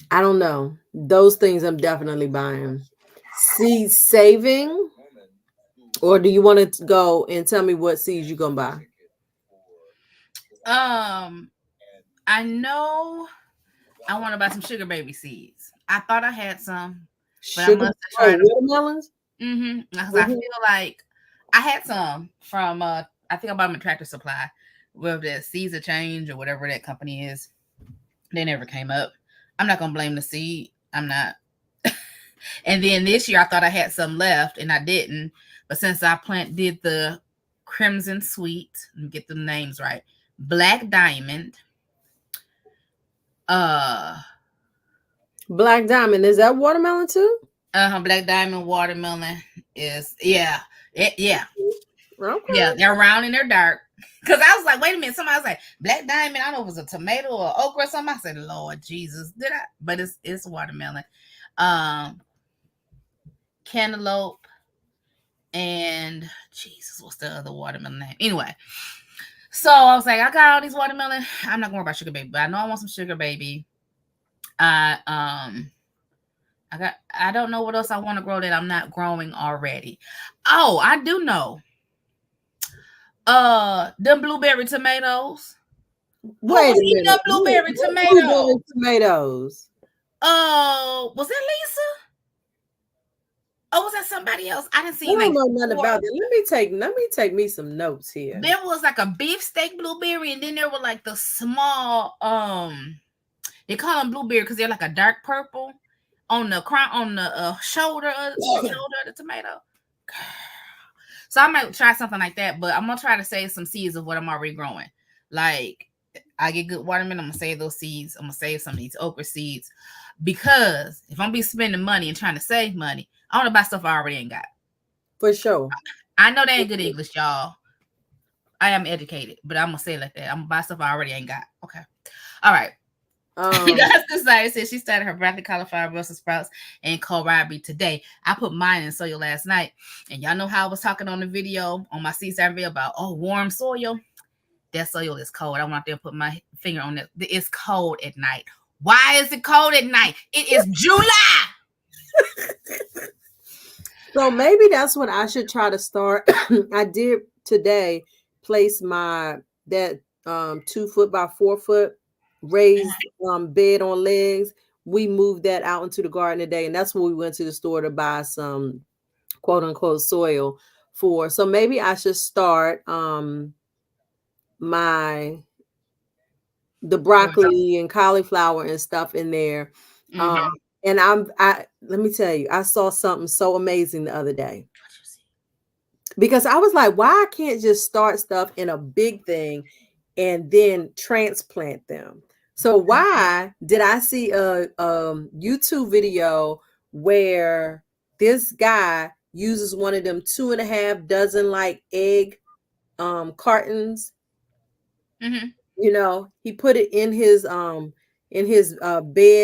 I don't know. Those things I'm definitely buying. Seed saving, or do you want to go and tell me what seeds you're gonna buy? I know I want to buy some sugar baby seeds. I thought I had some, but I Sugar, must have oh, tried them. watermelons. Because I Mhm. feel like I had some from I think I bought them at Tractor Supply, with the Caesar Change or whatever that company is. They never came up. I'm not gonna blame the seed. I'm not. And then this year I thought I had some left and I didn't. But since I did the Crimson Sweet, let me get the names right. Black Diamond, uh Black diamond, is that watermelon too? Black Diamond watermelon is yeah. Okay. Yeah, they're round and they're dark. Cause I was like, wait a minute. Somebody was like, Black Diamond. I don't know if it was a tomato or okra or something. I said, Lord Jesus, did I? But it's watermelon. Um, Cantaloupe and Jesus, what's the other watermelon name? Anyway, so I was like, I got all these watermelon. I'm not gonna worry about sugar baby, but I know I want some sugar baby. I I don't know what else I want to grow that I'm not growing already. Oh, I do know. Them blueberry tomatoes. Who Wait was a eating minute. up blueberry What tomato? blueberry tomatoes? Was that Lisa? Or was that somebody else? I didn't I see don't like know nothing 4. about that. Let me take me some notes here. There was like a beefsteak blueberry, and then there were like the small they call them blueberry because they're like a dark purple on the crown on the shoulder of the tomato. So I might try something like that, but I'm gonna try to save some seeds of what I'm already growing. Like I get good watermelon, I'm gonna save those seeds. I'm gonna save some of these okra seeds because if I'm be spending money and trying to save money, I want to buy stuff I already ain't got. For sure. I know they ain't good English, y'all. I am educated, but I'm gonna say it like that. I'm gonna buy stuff I already ain't got. Okay. All right. That's decided said she started her broccoli, cauliflower, Brussels sprouts, and kohlrabi today. I put mine in soil last night, and y'all know how I was talking on the video on my CiCi video about warm soil. That soil is cold. I went out there and put my finger on it. It's cold at night. Why is it cold at night? It is July. So maybe that's what I should try to start. I did today place that 2 foot by 4 foot raised bed on legs. We moved that out into the garden today, and that's when we went to the store to buy some quote unquote soil for. So maybe I should start my the broccoli and cauliflower and stuff in there. Mm-hmm. And let me tell you, I saw something so amazing the other day. Because I was like, why I can't just start stuff in a big thing and then transplant them? So why did I see a YouTube video where this guy uses one of them 2.5 dozen like egg cartons? Mm-hmm. You know, he put it in his bed,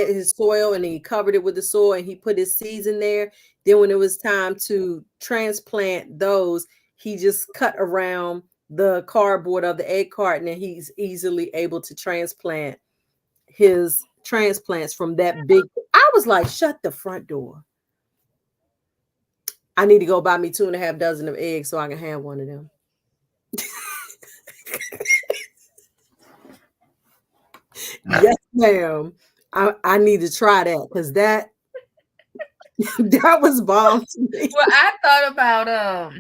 his soil, and he covered it with the soil, and he put his seeds in there. Then when it was time to transplant those, he just cut around the cardboard of the egg carton, and he's easily able to transplant his transplants from that big. I was like, shut the front door. I need to go buy me 2.5 dozen of eggs so I can have one of them. Yes, ma'am. I need to try that because that was bomb to me. Well, I thought about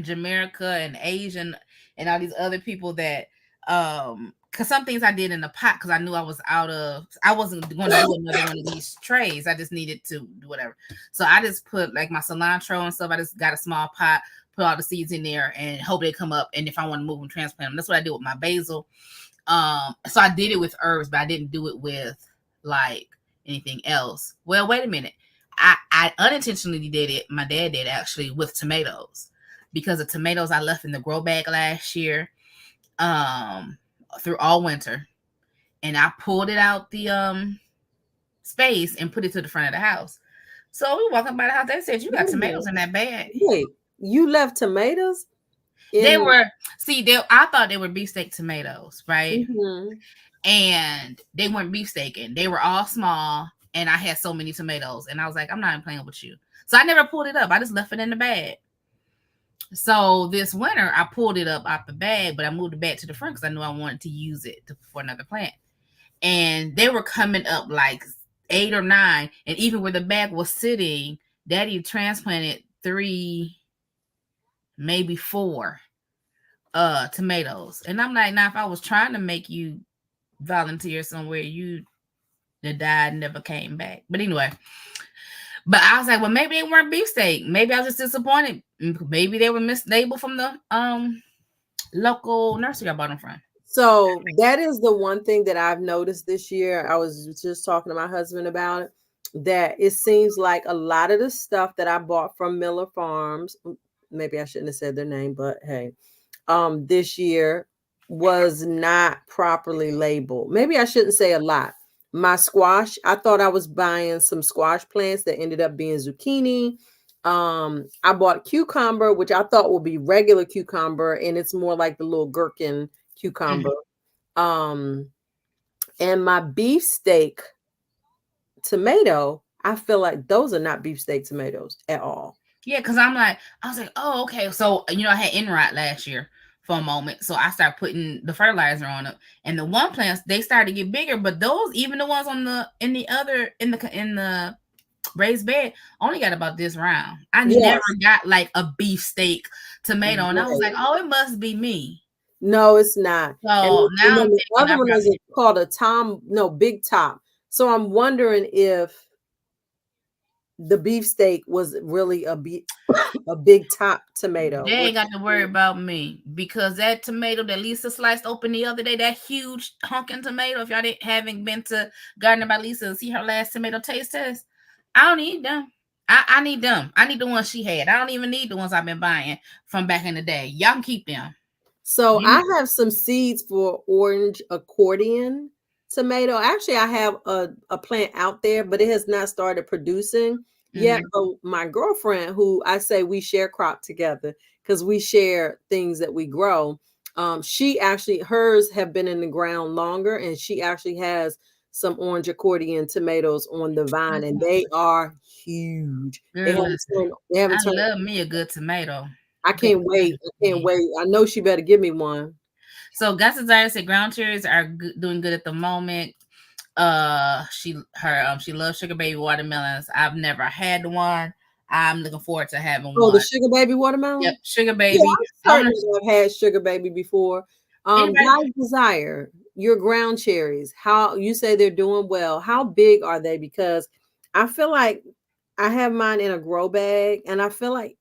Jamaica and Asian and all these other people that because some things I did in the pot because I knew I wasn't going to do another one of these trays. I just needed to do whatever. So I just put like my cilantro and stuff. I just got a small pot, put all the seeds in there, and hope they come up. And if I want to move them, transplant them. That's what I did with my basil. So I did it with herbs, but I didn't do it with like anything else. Well, wait a minute. I unintentionally did it. My dad did actually with tomatoes because the tomatoes I left in the grow bag last year, through all winter, and I pulled it out the space and put it to the front of the house. So we walking by the house. They said, "You got tomatoes in that bag." Wait, you left tomatoes? They were I thought they were beefsteak tomatoes, right? Mm-hmm. And they weren't beefsteaking. They were all small, and I had so many tomatoes, and I was like, I'm not even playing with you. So I never pulled it up. I just left it in the bag. So this winter, I pulled it up out the bag, but I moved it back to the front because I knew I wanted to use it for another plant. And they were coming up like 8 or 9, and even where the bag was sitting, Daddy transplanted 3, maybe 4 tomatoes. And I'm like, now if I was trying to make you volunteer somewhere, you that died never came back. But anyway, but I was like, well, maybe they weren't beefsteak. Maybe I was just disappointed. Maybe they were mislabeled from the local nursery I bought them from. So that is the one thing that I've noticed this year. I was just talking to my husband about it, that it seems like a lot of the stuff that I bought from Miller Farms, maybe I shouldn't have said their name, but hey, this year was not properly labeled. Maybe I shouldn't say a lot. My squash, I thought I was buying some squash plants that ended up being zucchini. I bought cucumber, which I thought would be regular cucumber, and it's more like the little gherkin cucumber. And my beefsteak tomato, I feel like those are not beefsteak tomatoes at all. Yeah, because I was like, oh, okay. So, I had Enrot last year for a moment. So I started putting the fertilizer on it. And the one plants, they started to get bigger, but those, even the ones in the raised bed, only got about this round. I never got like a beefsteak tomato. And I was like, oh, it must be me. No, it's not. So now the other one is called Big Top. So I'm wondering if the beefsteak was really a big top tomato. They ain't got to worry about me because that tomato that Lisa sliced open the other day, that huge honking tomato, if y'all haven't been to Gardener by Lisa and see her last tomato taste test, I don't need them. I need them. I need the ones she had. I don't even need the ones I've been buying from back in the day. Y'all can keep them. So I have some seeds for orange accordion tomato. Actually, I have a plant out there, but it has not started producing yet. But my girlfriend, who I say we share crop together because we share things that we grow, she actually, hers have been in the ground longer, and she actually has some orange accordion tomatoes on the vine, and they are huge. Girl, I love me a good tomato. I can't wait. I know she better give me one. So God's Desire said ground cherries are doing good at the moment. She loves sugar baby watermelons. I've never had one. I'm looking forward to having one. Oh, the sugar baby watermelon? Yep, sugar baby. Yeah, I've had sugar baby before. God's Desire, your ground cherries, how you say they're doing well. How big are they? Because I feel like I have mine in a grow bag, and I feel like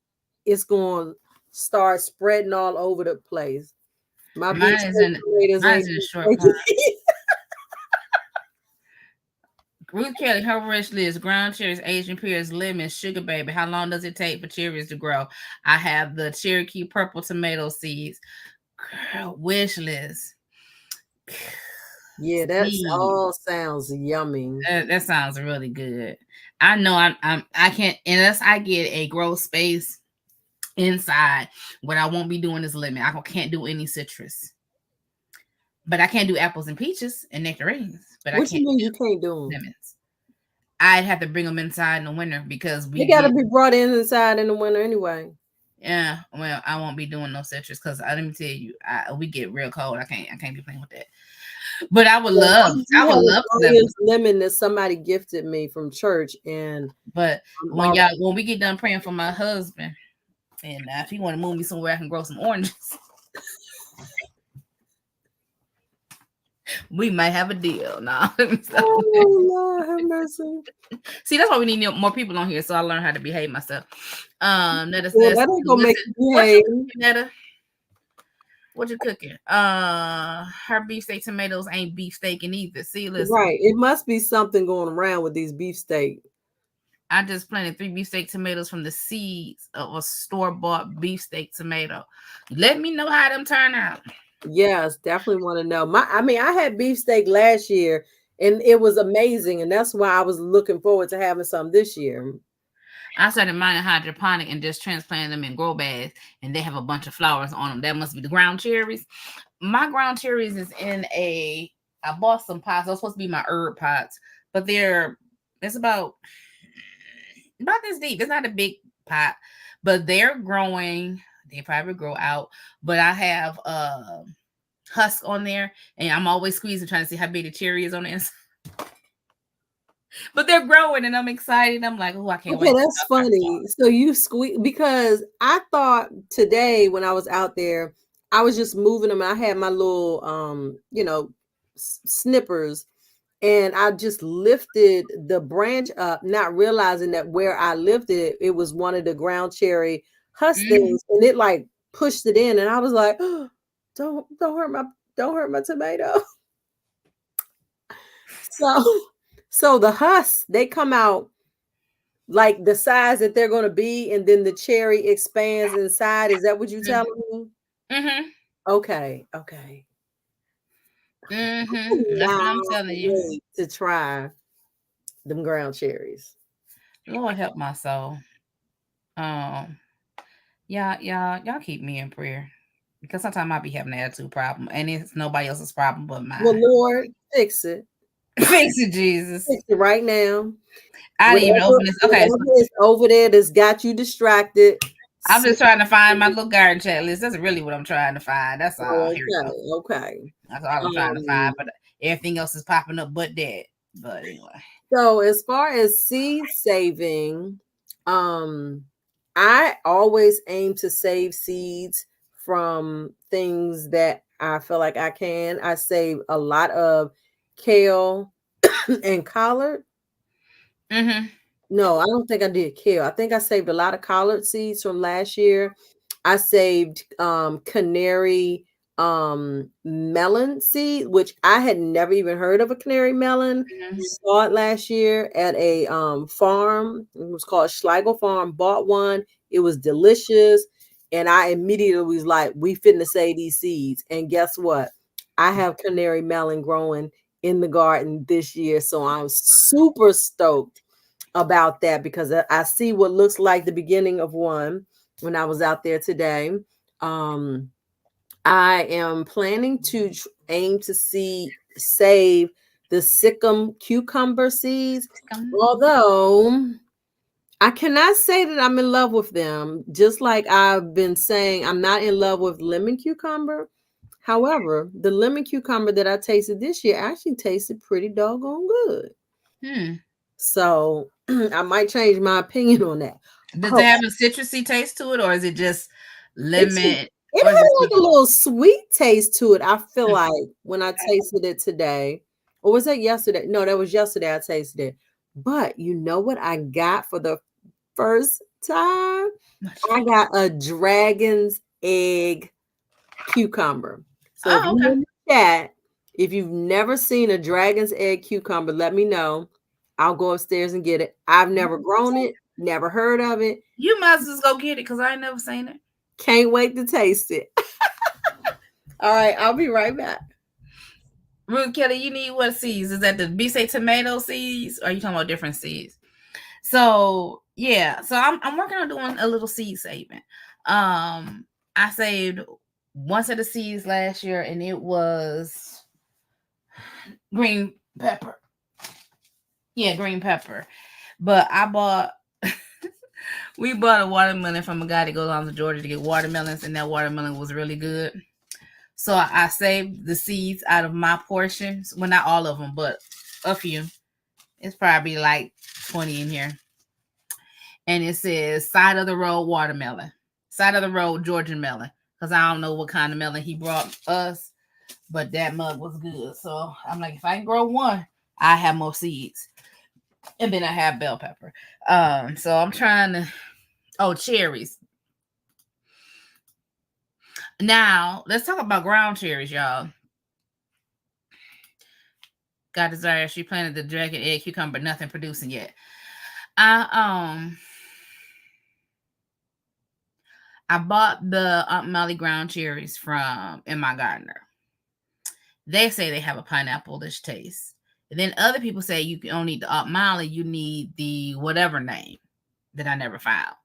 it's going to start spreading all over the place. My big Mine is sweet in tomatoes mine's ain't in a short pot. big. Ruth Kelly, her wish list: ground cherries, Asian pears, lemons, sugar baby. How long does it take for cherries to grow? I have the Cherokee purple tomato seeds. Girl, wish list. Yeah, that Seeds. all sounds yummy. That sounds really good. I know I can't unless I get a grow space inside. What I won't be doing is lemon. I can't do any citrus, but I can't do apples and peaches and nectarines. But I What you can't mean do you can't do them? lemons. I'd have to bring them inside in the winter because They we got to get. be brought in inside in the winter anyway. Yeah, well, I won't be doing no citrus because let me tell you, we get real cold. I can't be playing with that. But Yeah, I you would have love a lemon. glorious lemon that somebody gifted me from church, and But I'm all when we get done praying for my husband, and if he want to move me somewhere, I can grow some oranges. We might have a deal. Nah, oh Lord, have mercy. see, that's why we need more people on here, so I learn how to behave myself. Netta Yeah, says, that ain't gonna make listen, you what you behave. cooking, Netta? What you cooking? Her beefsteak tomatoes ain't beefsteaking either. See, listen, Right. It must be something going around with these beefsteak. I just planted 3 beefsteak tomatoes from the seeds of a store-bought beefsteak tomato. Let me know how them turn out. Yes, definitely want to know. I had beefsteak last year and it was amazing. And that's why I was looking forward to having some this year. I started mine in hydroponic and just transplanted them in grow bags, and they have a bunch of flowers on them. That must be the ground cherries. My ground cherries is in I bought some pots. Those supposed to be my herb pots, but it's about this deep. It's not a big pot, but they're growing. They probably grow out, but I have husk on there, and I'm always squeezing trying to see how big the cherry is on the inside. But they're growing, and I'm excited. I'm like, oh, I can't Okay, wait. that's funny. So you squeeze because I thought today when I was out there, I was just moving them. I had my little snippers, and I just lifted the branch up, not realizing that where I lifted it, it was one of the ground cherry husk things, and it like pushed it in, and I was like, oh, don't hurt my tomato. So the husks, they come out like the size that they're going to be, and then the cherry expands inside. Is that what you telling me? Mm-hmm. Okay. Mm-hmm. That's what I'm telling you. To try them ground cherries. Lord help my soul. Um, y'all keep me in prayer because sometimes I be having an attitude problem, and it's nobody else's problem but Well, mine. Lord, fix it. Fix it, Jesus. Fix it right now. I didn't even open this. Okay, so Whatever is over there that's got you distracted. I'm just trying to find my little garden checklist. That's really what I'm trying to find. That's all. Oh, Here we go. okay. That's all I'm trying to find. But everything else is popping up but that. But anyway. So as far as seed saving, I always aim to save seeds from things that I feel like I can. I save a lot of kale and collard. Mm-hmm. No, I don't think I did kale. I think I saved a lot of collard seeds from last year. I saved canary melon seed, which I had never even heard of a canary melon. Mm-hmm. Saw it last year at a farm. It was called Schlegel Farm. Bought one. It was delicious. And I immediately was like, we finna save these seeds. And guess what? I have canary melon growing in the garden this year. So I'm super stoked about that because I see what looks like the beginning of one when I was out there today. I am planning to aim to save the Sikkim cucumber seeds, although I cannot say that I'm in love with them. Just like I've been saying, I'm not in love with lemon cucumber. However, the lemon cucumber that I tasted this year actually tasted pretty doggone good. So I might change my opinion on that. Does it have a citrusy taste to it, or is it just lemon? It had like a little sweet taste to it. I feel like when I tasted it today, or was that yesterday? No, that was yesterday I tasted it. But you know what I got for the first time? I got a dragon's egg cucumber. So if Oh, you okay. in the chat, if you've never seen a dragon's egg cucumber, let me know. I'll go upstairs and get it. I've never grown it, never heard of it. You might as well just go get it because I ain't never seen it. Can't wait to taste it. All right, I'll be right back. Ruth Kelly, you need what seeds? Is that the B-say tomato seeds? Or are you talking about different seeds? So yeah, so I'm working on doing a little seed saving. I saved one set of seeds last year, and it was green pepper. Yeah, green pepper. But I bought we bought a watermelon from a guy that goes on to Georgia to get watermelons, and that watermelon was really good. So I saved the seeds out of my portions. Well, not all of them, but a few. It's probably like 20 in here. And it says side of the road watermelon, side of the road Georgian melon. Because I don't know what kind of melon he brought us, but that mug was good. So I'm like, if I can grow one, I have more seeds. And then I have bell pepper. So I'm trying to. Oh, cherries. Now let's talk about ground cherries, y'all. God desire, she planted the dragon egg cucumber, nothing producing yet. I bought the Aunt Molly ground cherries from my gardener. They say they have a pineapple-ish taste. And then other people say you don't need the Aunt Molly, you need the whatever name that I never found.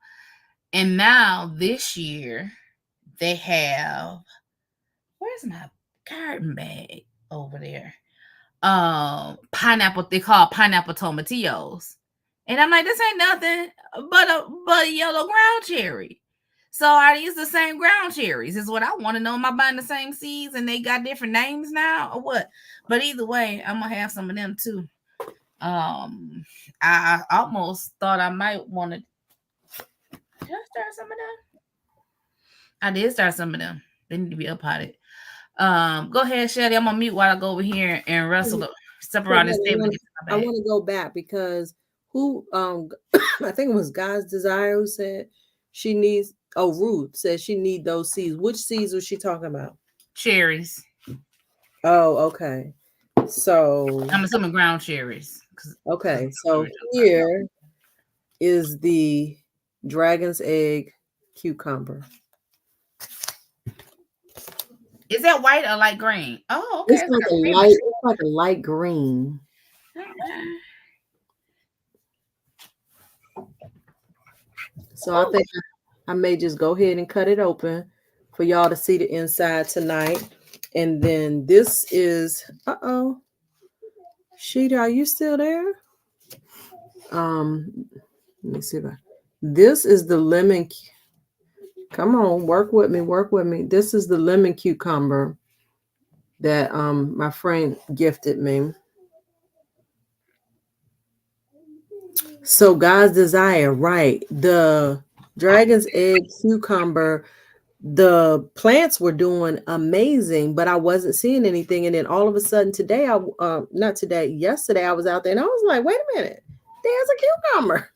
And now this year they have, where's my garden bag over there? Pineapple, they call pineapple tomatillos. And I'm like, this ain't nothing but a yellow ground cherry. So are these the same ground cherries? Is what I want to know. Am I buying the same seeds and they got different names now or what? But either way, I'm gonna have some of them too. I almost thought I might want to. Did I start some of them? I did start some of them. They need to be up potted. Go ahead, Shelly. I'm gonna mute while I go over here and wrestle the step around this table. I want to go back because who I think it was God's Desire who said she needs. Oh, Ruth said she need those seeds. Which seeds was she talking about? Cherries. Oh, okay. So I'm assuming ground cherries. Okay, so here is the dragon's egg cucumber. Is that white or light green? Oh, okay. It's like a light green. Okay. So I think I may just go ahead and cut it open for y'all to see the inside tonight. And then this is, Sheeta, are you still there? Let me see if this is the lemon. Come on, work with me. This is the lemon cucumber that my friend gifted me. So God's Desire, right? The dragon's egg cucumber, the plants were doing amazing, but I wasn't seeing anything. And then all of a sudden today, yesterday I was out there and I was like, wait a minute, there's a cucumber.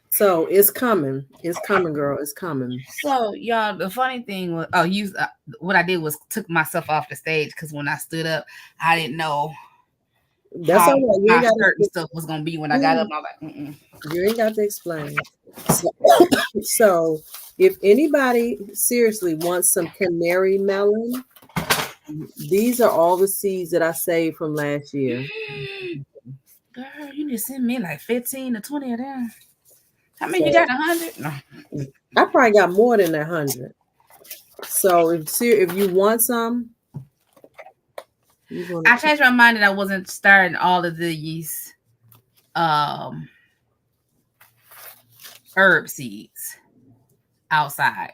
So it's coming. It's coming, girl. It's coming. So y'all, the funny thing was, what I did was took myself off the stage because when I stood up, I didn't know that's all right. my certain stuff was gonna be when I got up. I was like, you ain't got to explain. So if anybody seriously wants some canary melon, these are all the seeds that I saved from last year. Girl, you need to send me like 15 to 20 of them. How many you got? 100? No. I probably got more than 100. So if you want some, I changed my mind that I wasn't starting all of these herb seeds outside.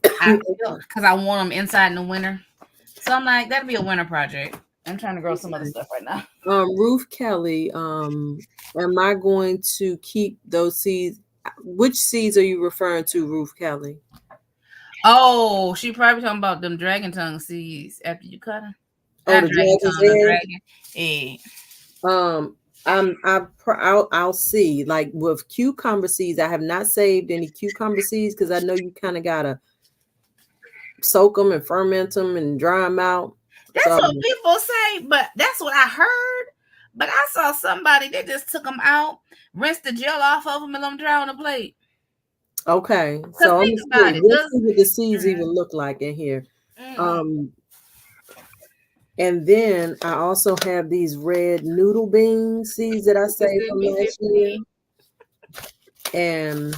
Because I want them inside in the winter. So I'm like, that'd be a winter project. I'm trying to grow some other stuff right now. Ruth Kelly, am I going to keep those seeds? Which seeds are you referring to, Ruth Kelly? Oh, she probably talking about them dragon tongue seeds after you cut them. Oh, the dragon egg. Egg. I'll see. Like with cucumber seeds, I have not saved any cucumber seeds because I know you kind of gotta soak them and ferment them and dry them out. That's So what people say, but that's what I heard. But I saw somebody that just took them out, rinsed the gel off of them, and let them dry on the plate. okay, Because so think about it. let's see what the seeds even look like in here. And then I also have these red noodle bean seeds that I saved from last year. And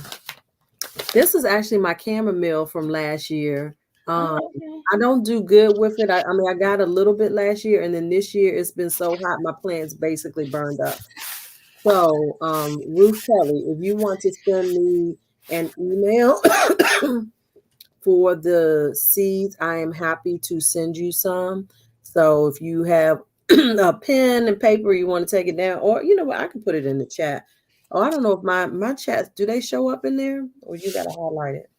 this is actually my chamomile from last year. I don't do good with it. I mean, I got a little bit last year, and then this year it's been so hot, my plants basically burned up. So, Ruth Kelly, if you want to send me an email for the seeds, I am happy to send you some. So if you have a pen and paper, you want to take it down, or you know what, I can put it in the chat. Oh, I don't know if my chats, do they show up in there, or you got to highlight it?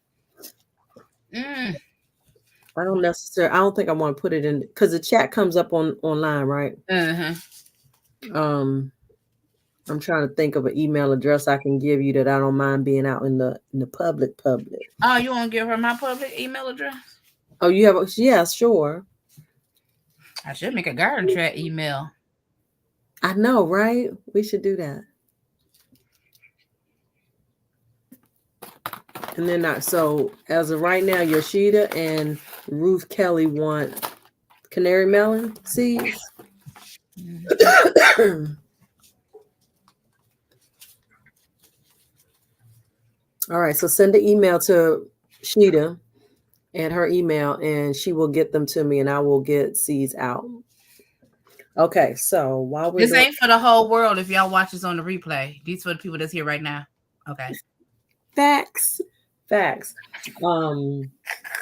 I don't think I want to put it in because the chat comes up online, right? I'm trying to think of an email address I can give you that I don't mind being out in the public. Oh, you want to give her my public email address? Oh, you have yeah, sure. I should make a garden track email. I know, right? We should do that. And then so as of right now, Yoshida and Ruth Kelly want canary melon seeds. All right, so send an email to Sheeta and her email, and she will get them to me, and I will get seeds out. Okay, so while we're this ain't for the whole world. If y'all watch this on the replay, these for the people that's here right now. Okay. Facts. So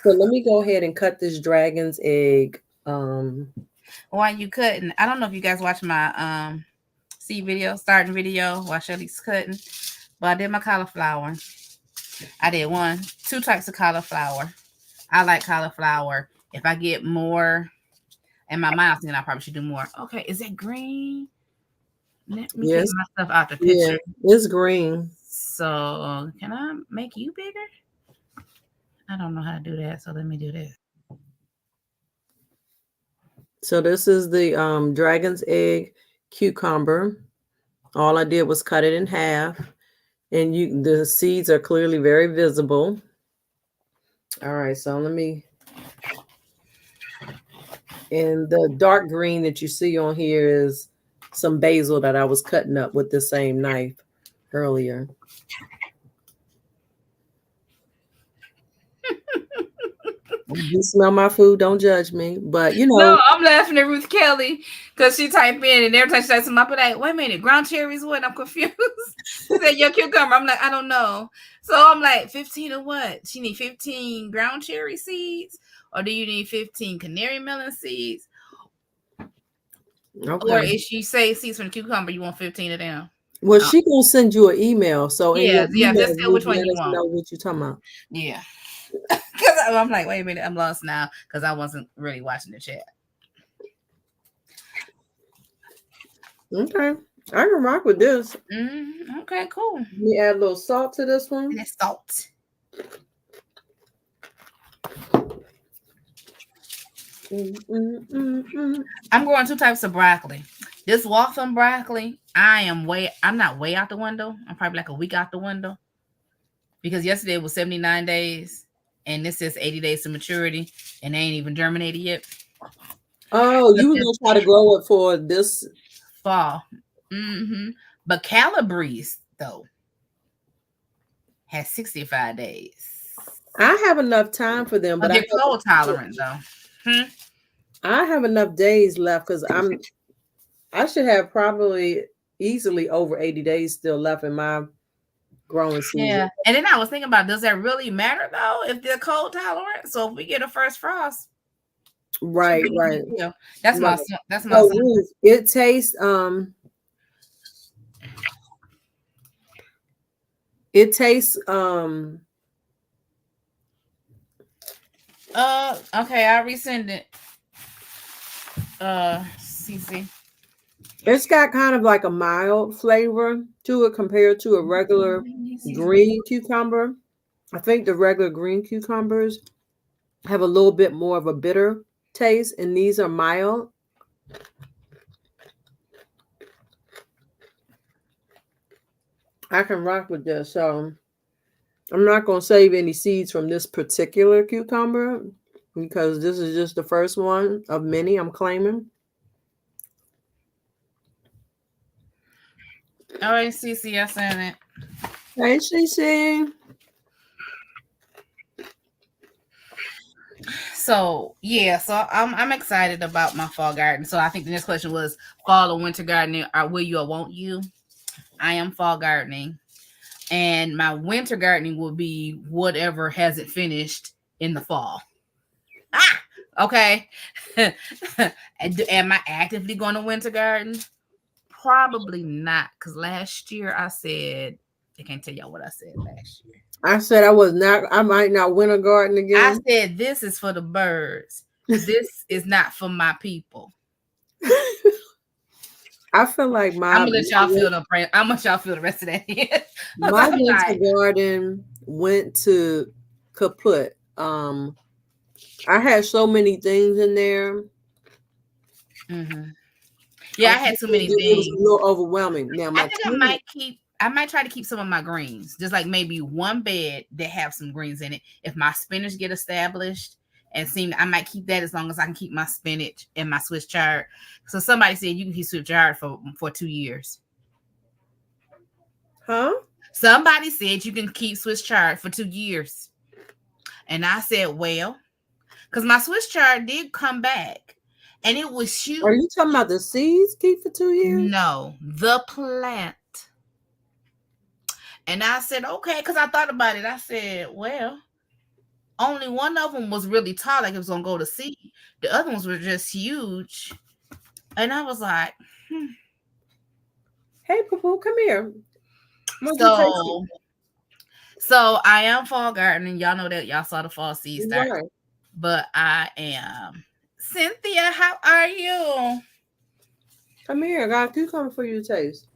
let me go ahead and cut this dragon's egg. Why you cutting? I don't know if you guys watch my starting video while Shelly's cutting, but I did my cauliflower. I did 2 types of cauliflower. I like cauliflower. If I get more in my mouth, then I probably should do more. Okay, is it green? Let me take my stuff out the picture. Yeah, it's green. So can I make you bigger? I don't know how to do that, so let me do this. So this is the dragon's egg cucumber. All I did was cut it in half, and the seeds are clearly very visible. All right, so and the dark green that you see on here is some basil that I was cutting up with the same knife earlier. You smell my food, don't judge me. But no, I'm laughing at Ruth Kelly because she typed in, and every time she types something, I be like, wait a minute, ground cherries, what? I'm confused. She said your cucumber. I'm like, I don't know. So I'm like, 15 of what? She need 15 ground cherry seeds, or do you need 15 canary melon seeds? Okay. Or if she say seeds from the cucumber, you want 15 of them? Well, she gonna send you an email. So just tell which one you want. Know what you're talking about. Yeah. Because I'm like, wait a minute, I'm lost now because I wasn't really watching the chat. Okay, I can rock with this. Okay, cool. Let me add a little salt to this one. And it's salt. I'm growing 2 types of broccoli. This Waltham broccoli, I'm not way out the window. I'm probably like a week out the window because yesterday was 79 days. And this is 80 days to maturity, and they ain't even germinated yet. Oh, you were gonna try to grow it for this fall. But Calabrese, though, has 65 days. I have enough time for them, but they're cold tolerant, though. I have enough days left because I should have probably easily over 80 days still left in my growing season. Yeah, and then I was thinking about, does that really matter though if they're cold tolerant? So if we get a first frost, right. That's my son. It tastes okay, I resend it. CiCi. It's got kind of like a mild flavor to it compared to a regular green cucumber. I think the regular green cucumbers have a little bit more of a bitter taste, and these are mild. I can rock with this. So I'm not going to save any seeds from this particular cucumber because this is just the first one of many I'm claiming. All right, CiCi, I sent it. Hey, CiCi. So yeah, so I'm excited about my fall garden. So I think the next question was fall or winter gardening. Will you or won't you? I am fall gardening, and my winter gardening will be whatever hasn't finished in the fall. Ah, okay. Am I actively going to winter garden? Probably not, because last year I said I can't tell y'all what I said last year. I said I might not winter garden again. I said this is for the birds. This is not for my people. I feel like I'm gonna let y'all feel the I'm gonna let y'all feel the rest of that. My winter garden went to kaput. I had so many things in there. Mm-hmm. Yeah, I had too many things. It was a little overwhelming. Now I think I might try to keep some of my greens, just like maybe one bed that have some greens in it. If my spinach get established I might keep that as long as I can keep my spinach and my Swiss chard. So somebody said you can keep Swiss chard for 2 years. Huh? Somebody said you can keep Swiss chard for 2 years. And I said, well, because my Swiss chard did come back. And it was huge. Are you talking about the seeds keep for 2 years? No, the plant. And I said, okay, because I thought about it. I said, well, only one of them was really tall, like it was going to go to seed. The other ones were just huge. And I was like, Hey, Poo-Poo, come here. So I am fall gardening. Y'all know that. Y'all saw the fall seed start. Right. But I am. Cynthia, how are you? Come here. I got a cucumber for you to taste.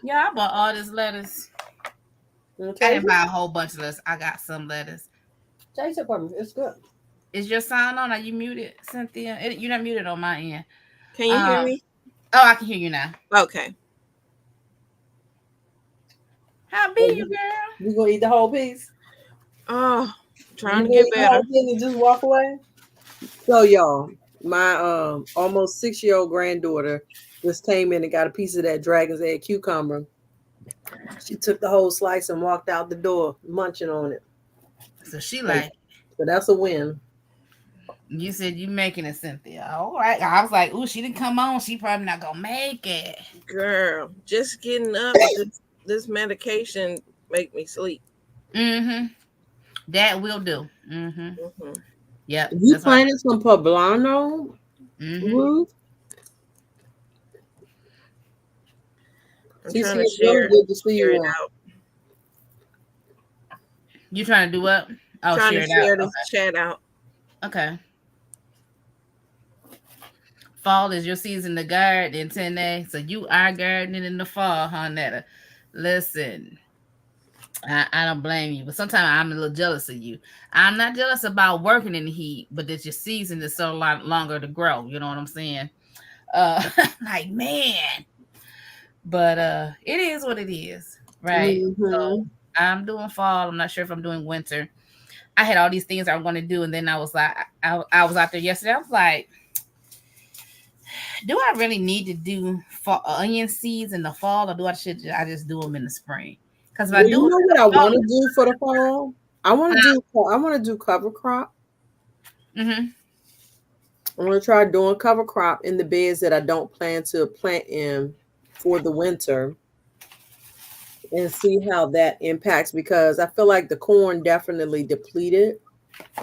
Yeah, I bought all this lettuce. Okay. I didn't buy a whole bunch of lettuce. I got some lettuce. Taste it for me. It's good. Is your sound on? Are you muted, Cynthia? You're not muted on my end. Can you hear me? Oh, I can hear you now. Okay. How be you, girl? You gonna eat the whole piece? Oh, trying to get better. And just walk away. So y'all, my almost 6-year-old granddaughter just came in and got a piece of that dragon's egg cucumber. She took the whole slice and walked out the door, munching on it. So she like, so that's a win. You said you making it, Cynthia. All right. I was like, ooh, she didn't come on. She probably not gonna make it. Girl, just getting up. this medication make me sleep. Mm-hmm. That will do. Mm-hmm. Mm-hmm. Yeah. You planted some poblano, Ruth? I'm trying to share it out. You trying to do what? Oh, trying to share this chat out. Okay. Fall is your season to garden, Tene. So you are gardening in the fall, huh, Netta? Listen, I don't blame you, but sometimes I'm a little jealous of you. I'm not jealous about working in the heat, but that your season is so lot longer to grow. You know what I'm saying? Like, man. But it is what it is, right? Mm-hmm. So I'm doing fall. I'm not sure if I'm doing winter. I had all these things I was going to do, and then I was like, I was out there yesterday. I was like, do I really need to do onion seeds in the fall, or should I just do them in the spring? Because you know what I want to do for the fall? I want to do cover crop. Mm-hmm. I want to try doing cover crop in the beds that I don't plan to plant in for the winter, and see how that impacts, because I feel like the corn definitely depleted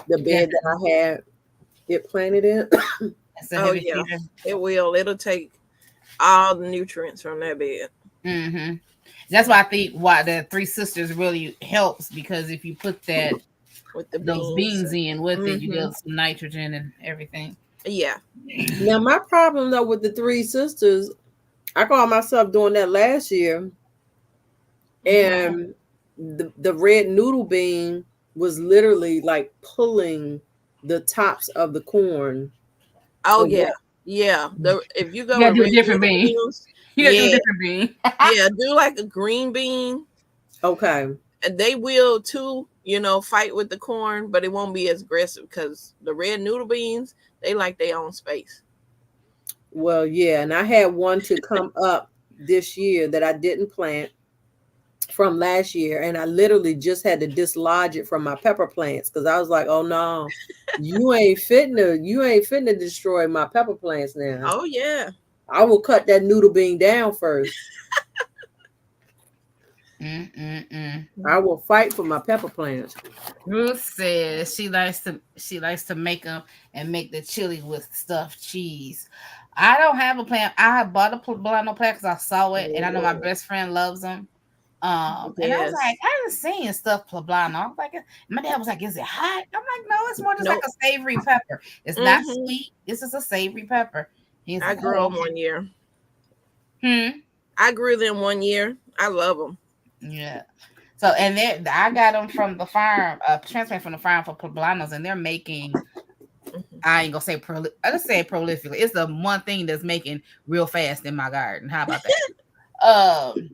the bed that I had it planted in. Oh yeah, it will. It'll take all the nutrients from that bed. Mm-hmm. That's why I think the Three Sisters really helps, because if you put that with those beans in with it, you get some nitrogen and everything. Yeah. Now my problem though with the Three Sisters, I called myself doing that last year, and the red noodle bean was literally like pulling the tops of the corn. Oh yeah, yeah. If you go You gotta with do a red different noodle bean. beans, You gotta do a yeah, different bean. yeah, do like a green bean, Okay. and they will too. You know, fight with the corn, but it won't be as aggressive because the red noodle beans, they like their own space. Well, yeah, and I had one to come up this year that I didn't plant from last year, and I literally just had to dislodge it from my pepper plants because I was like, "Oh no, you ain't fitting to destroy my pepper plants now." Oh yeah, I will cut that noodle bean down first. I will fight for my pepper plants. Ruth says she likes to make them and make the chili with stuffed cheese. I don't have a plant. I have bought a poblano plant because I saw it, and I know my best friend loves them. And I was like, I haven't seen stuffed poblano. I was like, my dad was like, is it hot? I'm like, no, it's more just like a savory pepper. It's not sweet. This is a savory pepper. I grew them 1 year. I grew them 1 year. I love them. Yeah. So, and then I got them from the farm, transplant from the farm for poblanos, and they're making. I ain't gonna say let's say prolifically. It's the one thing that's making real fast in my garden. How about that?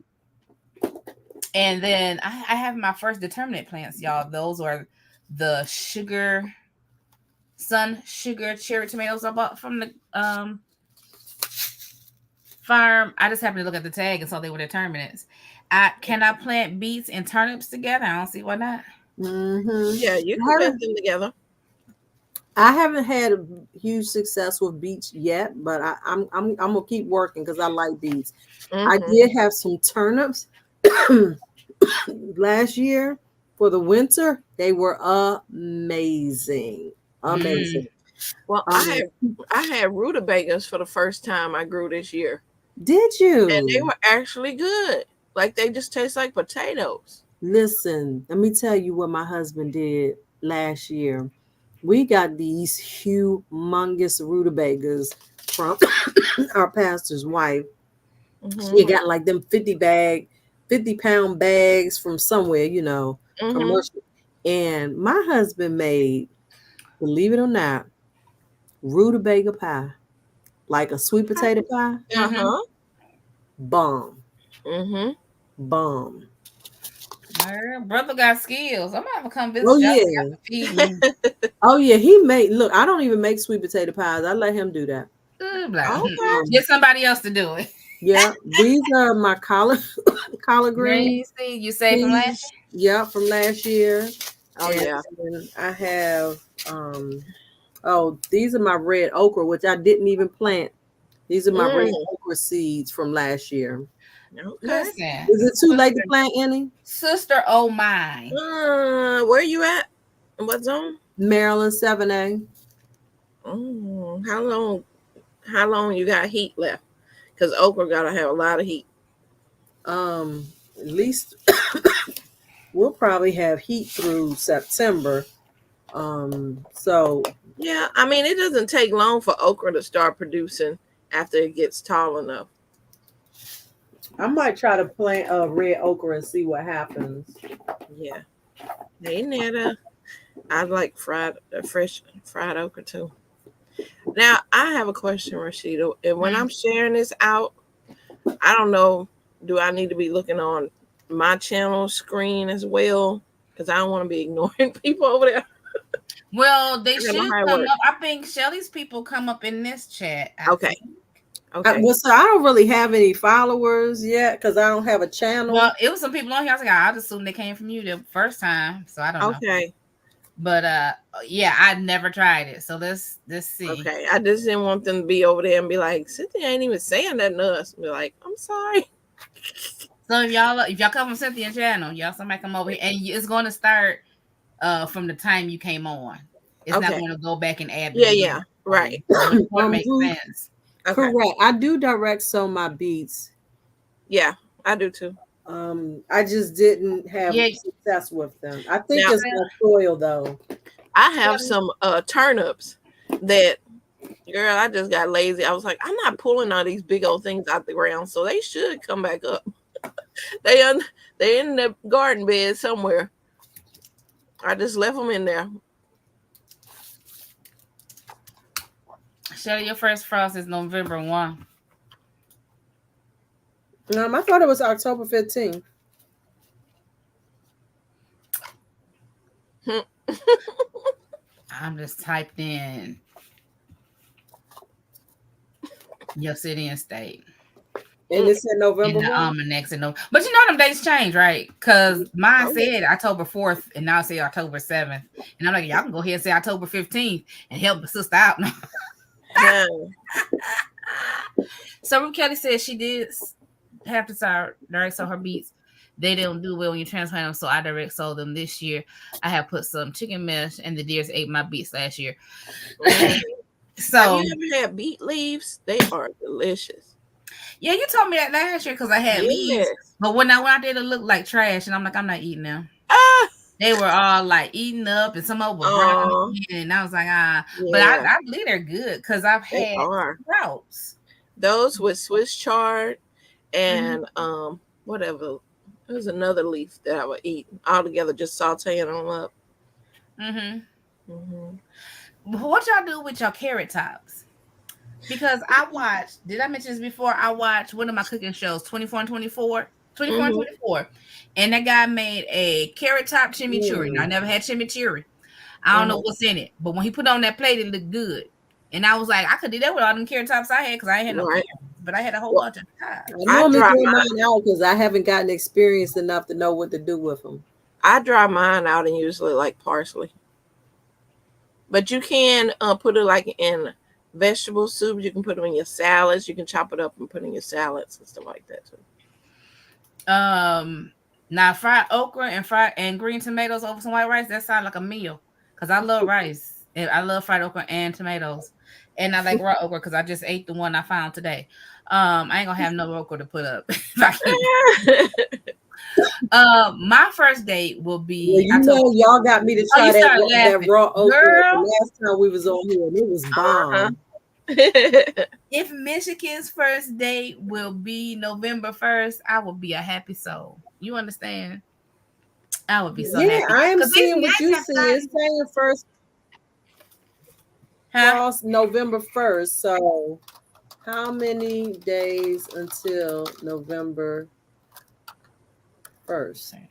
And then I have my first determinate plants, y'all. Those are the sun sugar cherry tomatoes I bought from the farm. I just happened to look at the tag and saw they were determinates. Can I plant beets and turnips together? I don't see why not. Yeah, you can plant them together. I haven't had a huge success with beets yet, but I'm gonna keep working because I like beets. I did have some turnips last year for the winter. They were amazing. Well, I had rutabagas for the first time I grew this year. Did you? And they were actually good. Like they just taste like potatoes. Listen, let me tell you what my husband did last year. We got these humongous rutabagas from our pastor's wife. She got like them 50-pound bags from somewhere, commercial. And my husband made, believe it or not, rutabaga pie, like a sweet potato pie. Bomb. Bomb. Brother got skills. I'm gonna have to come visit. Oh yeah. Oh yeah. I don't even make sweet potato pies. I let him do that. Get somebody else to do it. Yeah. These are my collard greens. You say from last year? Yeah, from last year. Oh yeah. And I have these are my red okra, which I didn't even plant. These are my red okra seeds from last year. Okay. Listen, is it too late to plant any? Sister, oh mine. Where you at? In what zone? Maryland 7A. How long you got heat left? Because okra gotta have a lot of heat. At least we'll probably have heat through September. So yeah, I mean it doesn't take long for okra to start producing after it gets tall enough. I might try to plant a red okra and see what happens. Yeah. Hey Netta. I like fresh fried okra too. Now I have a question, Rashida. And when I'm sharing this out, I don't know, do I need to be looking on my channel screen as well? Because I don't want to be ignoring people over there. Well, they should come up. I think Shelly's people come up in this chat. Okay. So I don't really have any followers yet because I don't have a channel. Well, it was some people on here. I was like, I'd assume they came from you the first time, so I don't know. Okay. But yeah, I never tried it, so let's see. Okay, I just didn't want them to be over there and be like, Cynthia ain't even saying that to us. Be like, I'm sorry. So if y'all come from Cynthia's channel, somebody come over here, and it's going to start from the time you came on. It's not going to go back and add. Yeah, right. That makes sense. Okay. Correct. I do direct sow my beets. Yeah, I do too. I just didn't have success with them. I think it's the soil though. I have some turnips that Girl, I just got lazy. I was like, I'm not pulling all these big old things out the ground, so they should come back up. They they in the garden bed somewhere. I just left them in there. Shelly, your first frost is November 1. I thought it was October 15th. I'm just typed in your city and state. And it said November In the 1. almanacs and no, but you know them dates change, right? Because mine said October 4th, and now it say October 7th, and I'm like, y'all can go ahead and say October 15th and help the sister out. Yeah. So Ruth Kelly said she did have to direct sold her beets. They don't do well when you transplant them, so I direct sold them this year. I have put some chicken mesh, and the deers ate my beets last year. So have you ever had beet leaves? They are delicious. Yeah, you told me that last year because I had leaves. But when I went out there, they looked like trash, and I'm like, I'm not eating them. They were all like eating up, and some of them were brown, and I was like, Yeah. But I believe they're good because I've had sprouts. Those with Swiss chard and whatever. There's another leaf that I would eat all together, just sauteing them up. What y'all do with your carrot tops? Because I watched, did I mention this before? I watched one of my cooking shows, 24 and 24. And that guy made a carrot top chimichurri. Now, I never had chimichurri. I don't know what's in it. But when he put it on that plate, it looked good. And I was like, I could do that with all them carrot tops I had because I ain't had no carrots. But I had a whole bunch of tops. I normally throw mine out because I haven't gotten experienced enough to know what to do with them. I dry mine out and usually like parsley. But you can put it like in vegetable soup. You can put them in your salads. You can chop it up and put in your salads and stuff like that too. Now fried okra and green tomatoes over some white rice, that sounds like a meal. Because I love rice. And I love fried okra and tomatoes. And I like raw okra because I just ate the one I found today. I ain't gonna have no okra to put up. My first date will be. Well, y'all got me to try that raw okra last time we was on here, and it was bomb. If Michigan's first date will be November 1st, I will be a happy soul. You understand? I would be so happy. I am seeing what you see. It's saying first cross November 1st. So how many days until November 1st?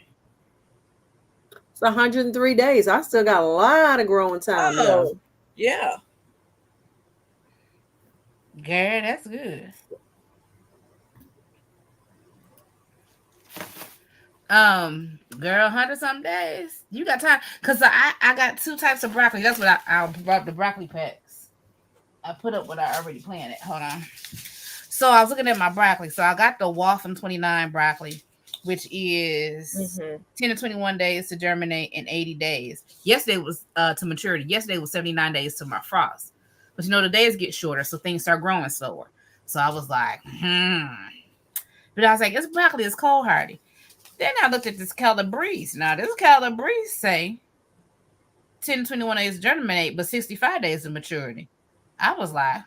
It's 103 days. I still got a lot of growing time. Yeah. Gary, that's good. Girl, 100-something days. You got time. Because I got two types of broccoli. That's what I brought the broccoli packs. I put up what I already planted. Hold on. So I was looking at my broccoli. So I got the Waltham 29 broccoli, which is 10 to 21 days to germinate and 80 days. Yesterday was to maturity. Yesterday was 79 days to my frost. But the days get shorter, so things start growing slower. So I was like, But I was like, it's broccoli, it's cold hardy. Then I looked at this Calabrese. Now, this Calabrese say 10 to 21 days to germinate, but 65 days to maturity. I was like,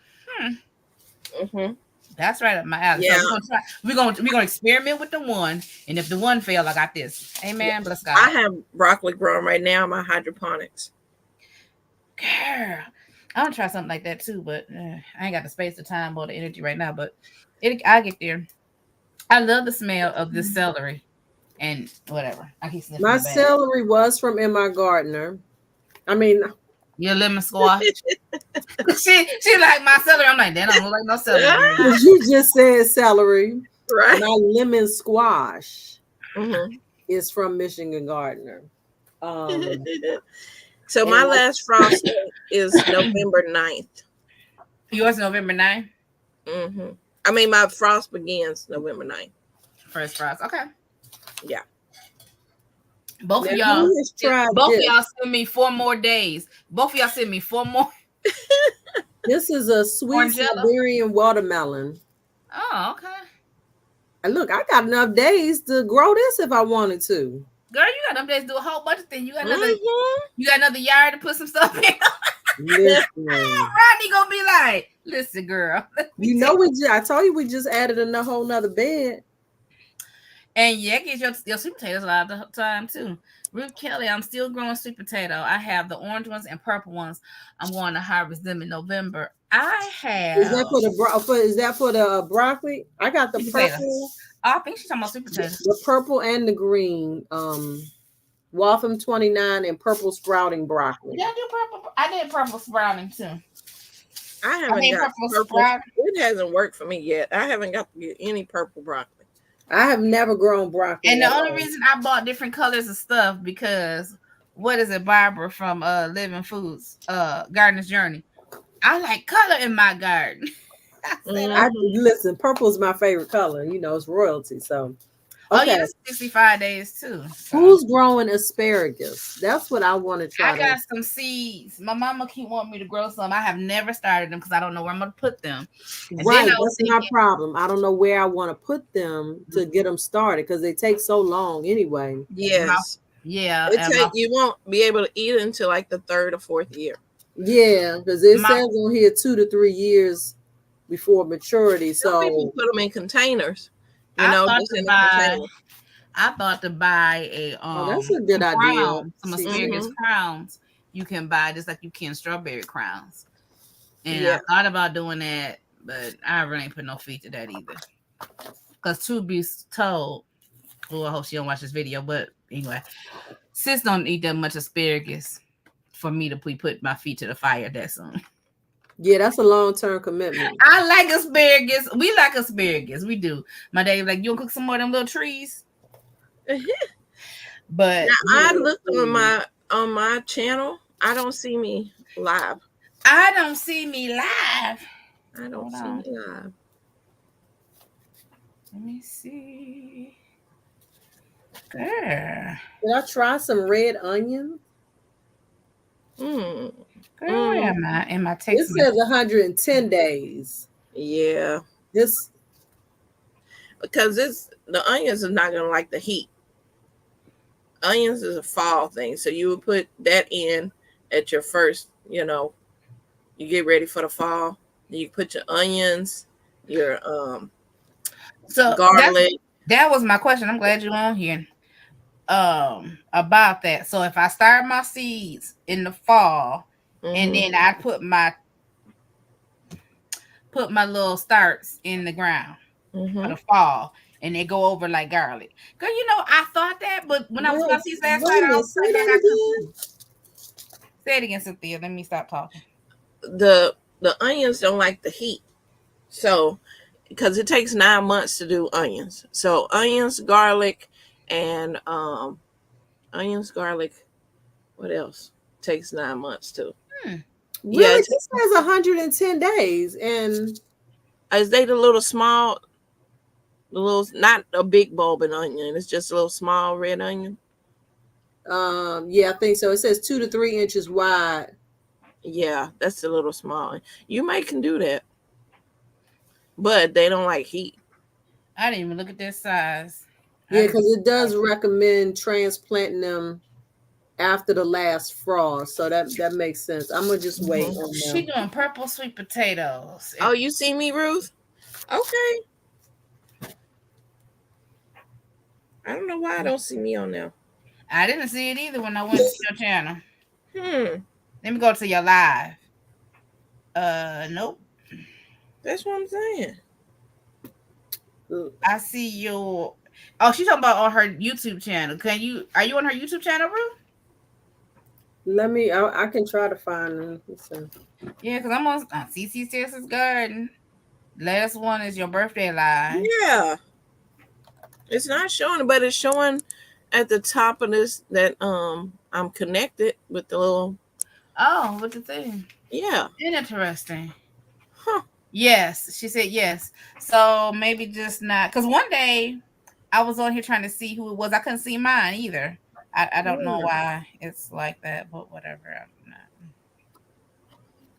That's right up my alley. Yeah. So we're gonna experiment with the one, and if the one fail, I got this. Amen. Bless God. I have broccoli growing right now in my hydroponics. Girl, I want to try something like that too, but I ain't got the space, the time, or the energy right now. But I'll get there. I love the smell of this celery and whatever. I keep sniffing my celery was from Emma Gardner. I mean, your lemon squash. she like my celery. I'm like, that don't look like no celery. Because you just said celery. Right. My lemon squash is from Michigan Gardner. So my last frost is November 9th. Yours November 9th? I mean, my frost begins November 9th. First frost. Okay. Yeah. Both of y'all send me 4 more days. Both of y'all send me 4 more. This is a sweet Siberian watermelon. Oh, okay. And look, I got enough days to grow this if I wanted to. Girl, you got enough days to do a whole bunch of things. You got another yard to put some stuff in. Listen, Rodney gonna be like, listen, girl. you know I told you we just added a whole nother bed. And yeah, get your sweet potatoes a lot of the time too. Ruth Kelly, I'm still growing sweet potato. I have the orange ones and purple ones. I'm going to harvest them in November. I have. Is that for the broccoli? I got the purple. Oh, I think she's talking about sweet potato. The purple and the green. Waltham 29 and purple sprouting broccoli. Yeah, I do purple. I did purple sprouting too. I haven't got purple. It hasn't worked for me yet. I haven't got to get any purple broccoli. I have never grown broccoli. And the only reason I bought different colors of stuff because what is it, Barbara from Living Foods, Gardener's Journey? I like color in my garden. Listen, purple is my favorite color. You know, it's royalty. So, okay. Oh, yeah, 65 days too. So. Who's growing asparagus? That's what I want to try. I got some seeds. My mama keep wanting me to grow some. I have never started them because I don't know where I'm going to put them. And right, that's my problem. I don't know where I want to put them to get them started because they take so long anyway. Yes. Yeah. You won't be able to eat it until like the 3rd or 4th year. Yeah, because it says on here 2 to 3 years before maturity. So people put them in containers. I thought to buy a that's a good idea. Some asparagus crowns you can buy just like you can strawberry crowns. And I thought about doing that, but I really ain't put no feet to that either. Because to be told, I hope she don't watch this video, but anyway, sis don't eat that much asparagus for me to put my feet to the fire that soon. Yeah, that's a long-term commitment. I like asparagus. We like asparagus. We do. My dad like, you want to cook some more of them little trees? But now, I looked on my channel. I don't see me live. I don't see me live. Let me see. There. Did I try some red onion? Girl, where am I? In my text? It says 110 days. Yeah. Because the onions is not gonna like the heat. Onions is a fall thing. So you would put that in at your first, you get ready for the fall. You put your onions, your garlic. That was my question. I'm glad you're on here. About that. So if I start my seeds in the fall, and then I put my little starts in the ground for the fall, and they go over like garlic. Girl, I thought that, but when I was going to see last night, I was like, say it again, Cynthia. Let me stop talking. The onions don't like the heat, so because it takes 9 months to do onions. So onions, garlic, and what else takes 9 months too? Really? Yeah, it says 110 days, and is they the little small, not a big bulbing onion? It's just a little small red onion. Yeah, I think so. It says 2 to 3 inches wide. Yeah, that's a little small. You can do that, but they don't like heat. I didn't even look at their size. Yeah, because it does recommend transplanting them after the last frost, so that makes sense. I'm gonna just wait on them. She doing purple sweet potatoes. Oh, you see me, Ruth? Okay. I don't know why I don't see me on there. I didn't see it either when I went to your channel. Let me go to your live. Nope. That's what I'm saying. I see your. Oh, she's talking about on her YouTube channel. Are you on her YouTube channel, Ruth? I can try to find them. Yeah, because I'm on CiCi Texas Garden. Last one is your birthday live. Yeah. It's not showing, but it's showing at the top of this that I'm connected with the little. Oh, with the thing. Yeah. Interesting. Huh. Yes, she said yes. So maybe just not, because one day I was on here trying to see who it was. I couldn't see mine either. I don't know why it's like that, but whatever.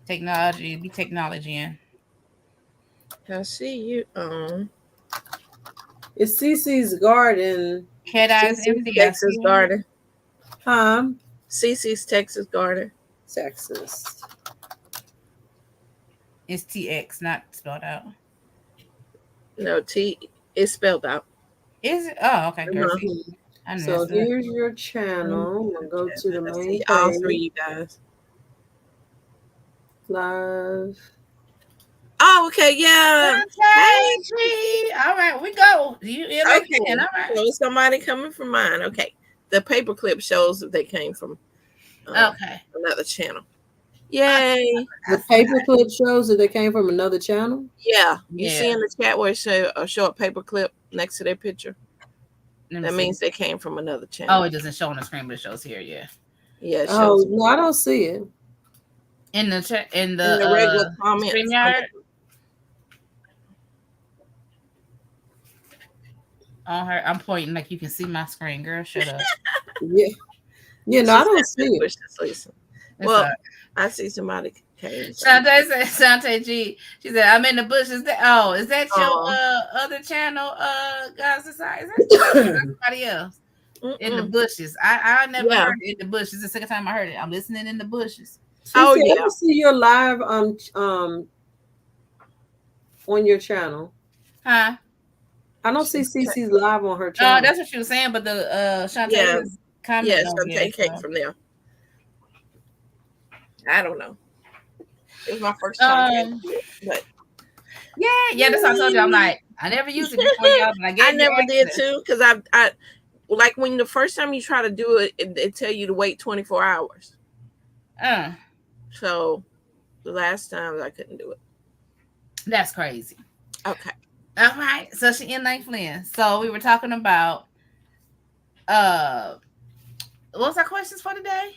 Technology, be technology in. I see you. It's CiCi's Garden. CateyesMD. Texas Garden. Huh? CiCi's Texas Garden. Texas. It's TX, not spelled out. No, T is spelled out. Is it? Oh, okay, girl. Uh-huh. See, Mhm. I didn't So mess it up. here's your channel. I'm gonna go to the I main see all page. three, you guys. Live. Oh, okay, yeah. Hey, Fantastic. All right, we go. You okay. can. All right. So somebody coming from mine. Okay. The paperclip shows that they came from Okay. another channel. Yay. The paperclip shows that they came from another channel. Yeah. You Yeah. see in the chat where it show a paperclip next to their picture? Let me That see. means they came from another channel. Oh, it doesn't show on the screen, but it shows here. Yeah. Yeah, it Oh shows no, I don't see it. In the in the regular comments. Streamyard. On her, I'm pointing like you can see my screen, girl. Shut up. Yeah. Yeah, no, I don't see it. Listen. It's Well, all right. I see somebody came. Shantae said, Shantae G. She said, I'm in the bushes. Oh, is that your other channel, guys? Is that somebody else? In the bushes. I never heard it in the bushes. The second time I heard it. I'm listening in the bushes. CiCi, I don't see your live on your channel. Huh? I don't see CiCi's live on her channel. Oh, that's what she was saying, but the Shantae is commenting. Yeah, Shantae came from there. I don't know. It was my first time, but yeah, that's what I told you. I'm like, I never used it before, y'all, but I never did too, because I like when the first time you try to do it, it tell you to wait 24 hours. So the last time I couldn't do it. That's crazy. Okay. All right. So she in like Flynn. So we were talking about what was our questions for today?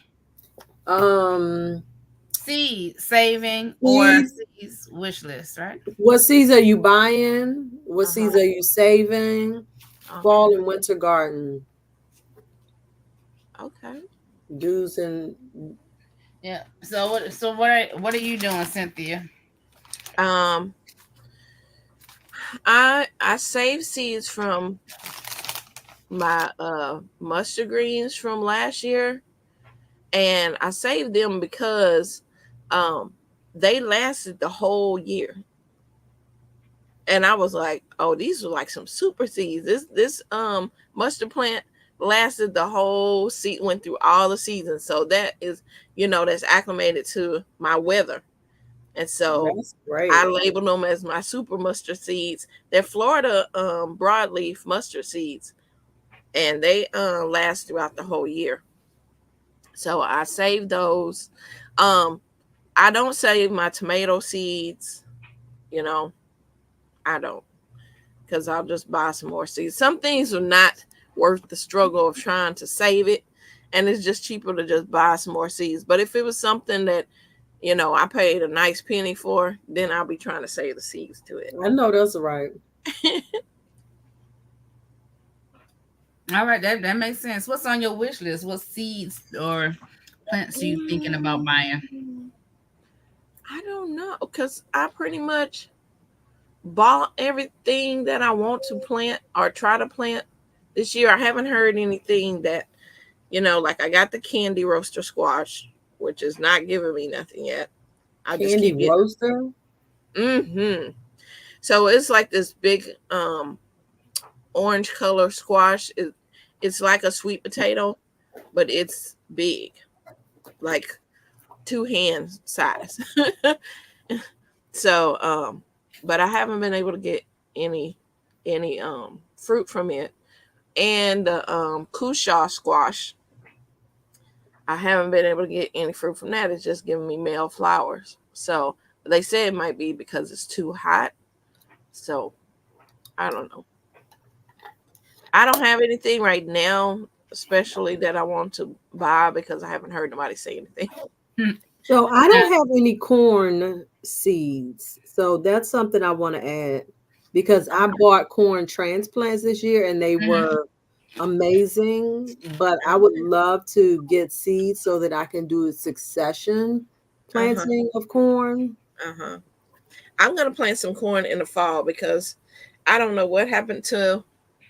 Seed saving or seeds wish list, right? What seeds are you buying? What seeds are you saving? Fall and winter garden. Okay. Do's and yeah. So what are you doing, Cynthia? I save seeds from my mustard greens from last year, and I saved them because they lasted the whole year. And I was like, oh, these are like some super seeds. This mustard plant lasted the whole season, went through all the seasons. So that is, that's acclimated to my weather. And so I labeled them as my super mustard seeds. They're Florida broadleaf mustard seeds, and they last throughout the whole year. So I saved those. I don't save my tomato seeds, I don't, because I'll just buy some more seeds. Some things are not worth the struggle of trying to save it, and it's just cheaper to just buy some more seeds. But if it was something that I paid a nice penny for, then I'll be trying to save the seeds to it. I know that's right. All right, that makes sense. What's on your wish list? What seeds or plants are you thinking about buying? I don't know, because I pretty much bought everything that I want to plant or try to plant this year. I haven't heard anything that, like I got the candy roaster squash, which is not giving me nothing yet. Candy roaster? Mm-hmm. So it's like this big orange color squash. It's like a sweet potato, but it's big, like 2 hand size. So but I haven't been able to get any fruit from it. And the Kusha squash, I haven't been able to get any fruit from that. It's just giving me male flowers. So they say it might be because it's too hot. So I don't know. I don't have anything right now, especially that I want to buy, because I haven't heard nobody say anything. So I don't have any corn seeds. So that's something I want to add, because I bought corn transplants this year and they were amazing. But I would love to get seeds so that I can do a succession planting of corn. I'm going to plant some corn in the fall, because I don't know what happened to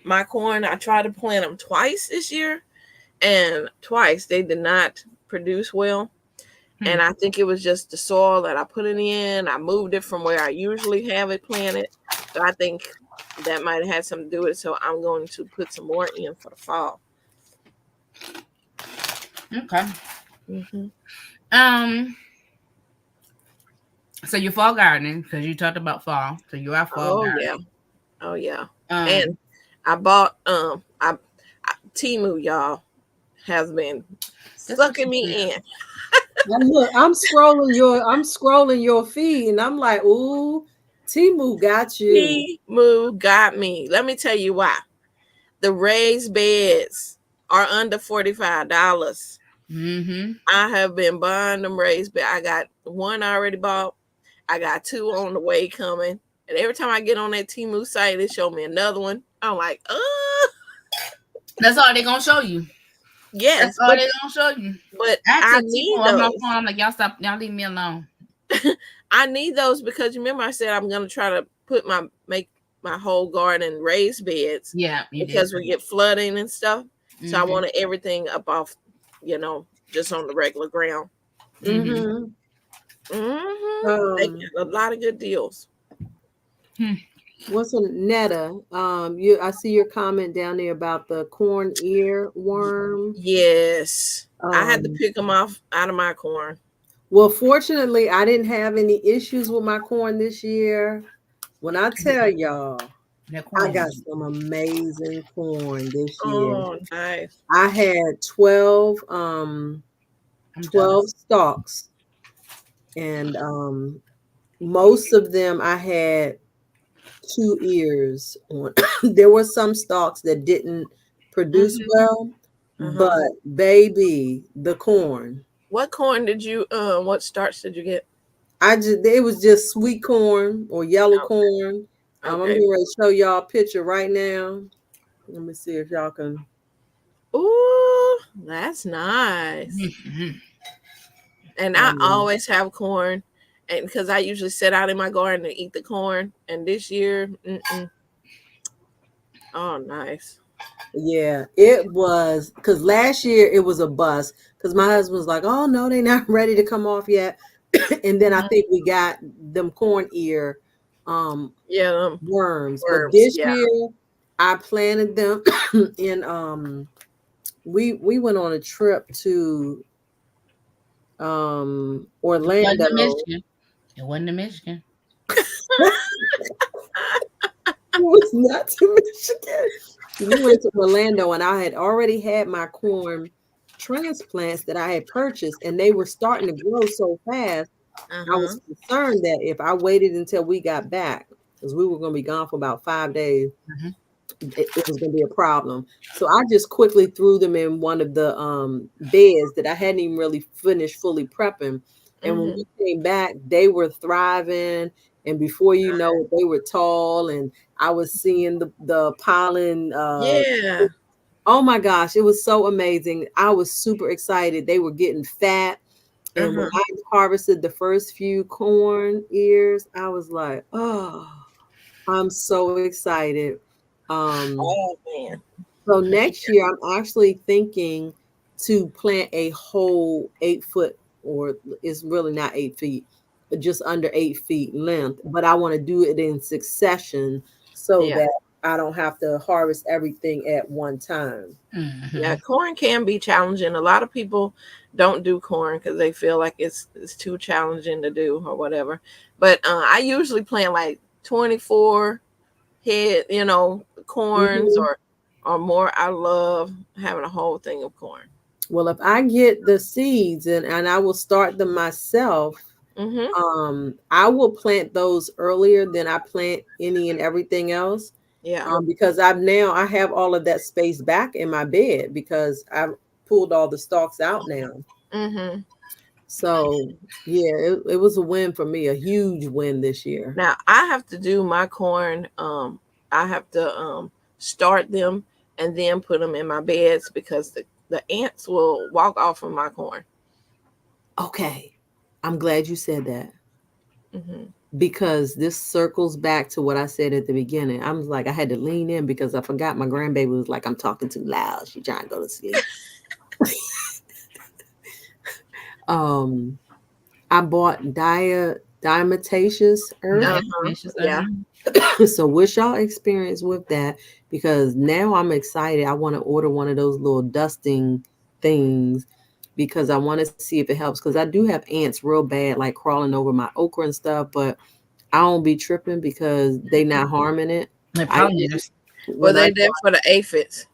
my corn. I tried to plant them twice this year, and twice they did not produce well. And I think it was just the soil that I put it in. I moved it from where I usually have it planted. So I think that might have had something to do with it. So I'm going to put some more in for the fall. Okay. Mm-hmm. So you're fall gardening because you talked about fall. So you are fall Oh gardening. yeah. Oh yeah. And I bought Temu, y'all, has been sucking me in. Now look, I'm scrolling your feed, and I'm like, ooh, Temu got you. Temu got me. Let me tell you why. The raised beds are under $45. Mm-hmm. I have been buying them raised beds. I got one already bought. I got two on the way coming. And every time I get on that Temu site, they show me another one. I'm like, That's all they're gonna show you. yes, That's all they're gonna show you. but I I took need people on my those. phone. I'm like, y'all stop, y'all leave me alone. I need those because you remember I said I'm gonna try to make my whole garden raised beds. Yeah, because we get flooding and stuff. So I Mm-hmm. wanted everything up off, just on the regular ground. Mm-hmm. They got a lot of good deals. What's a Netta? I see your comment down there about the corn ear worm. Yes, I had to pick them off out of my corn. Well, fortunately, I didn't have any issues with my corn this year. When I tell y'all, I got some amazing corn this year. Oh, nice. I had 12 stalks, and most of them I had 2 ears on. There were some stalks that didn't produce well, but baby, the corn. What corn did you what starts did you get? It was just sweet corn or yellow corn. I'm getting ready to show y'all a picture right now. Let me see if y'all can. Ooh, that's nice. And I always have corn, and because I usually sit out in my garden and eat the corn. And this year, oh, nice. Yeah, it was because last year it was a bust because my husband was like, "Oh no, they're not ready to come off yet." And then I think we got them corn ear worms. But this year I planted them in we went on a trip to Orlando. It wasn't in Michigan. It was not to Michigan. We went to Orlando, and I had already had my corn transplants that I had purchased, and they were starting to grow so fast. I was concerned that if I waited until we got back, because we were going to be gone for about 5 days, it was going to be a problem. So I just quickly threw them in one of the beds that I hadn't even really finished fully prepping. And when we came back, they were thriving. And before you know it, they were tall, and I was seeing the pollen. Oh my gosh, it was so amazing. I was super excited. They were getting fat. And when I harvested the first few corn ears, I was like, oh, I'm so excited. Oh man. So next year, I'm actually thinking to plant a whole 8-foot, or it's really not 8 feet, but just under 8 feet length. But I want to do it in succession so that I don't have to harvest everything at one time. Yeah, corn can be challenging. A lot of people don't do corn because they feel like it's too challenging to do or whatever. But I usually plant like 24 head, corns or more. I love having a whole thing of corn. Well, if I get the seeds and I will start them myself, I will plant those earlier than I plant any and everything else. Yeah. Because I have all of that space back in my bed because I've pulled all the stalks out now. So yeah, it was a win for me, a huge win this year. Now I have to do my corn. I have to start them and then put them in my beds because the ants will walk off of my corn. Okay, I'm glad you said that. Because this circles back to what I said at the beginning. I was like, I had to lean in because I forgot my grandbaby was like, I'm talking too loud. She's trying to go to sleep. I bought diatomaceous earth. Yeah. So what's y'all experience with that? Because now I'm excited. I want to order one of those little dusting things because I want to see if it helps. Because I do have ants real bad, like crawling over my okra and stuff, but I don't be tripping because they not harming it. Well, they're there for the aphids.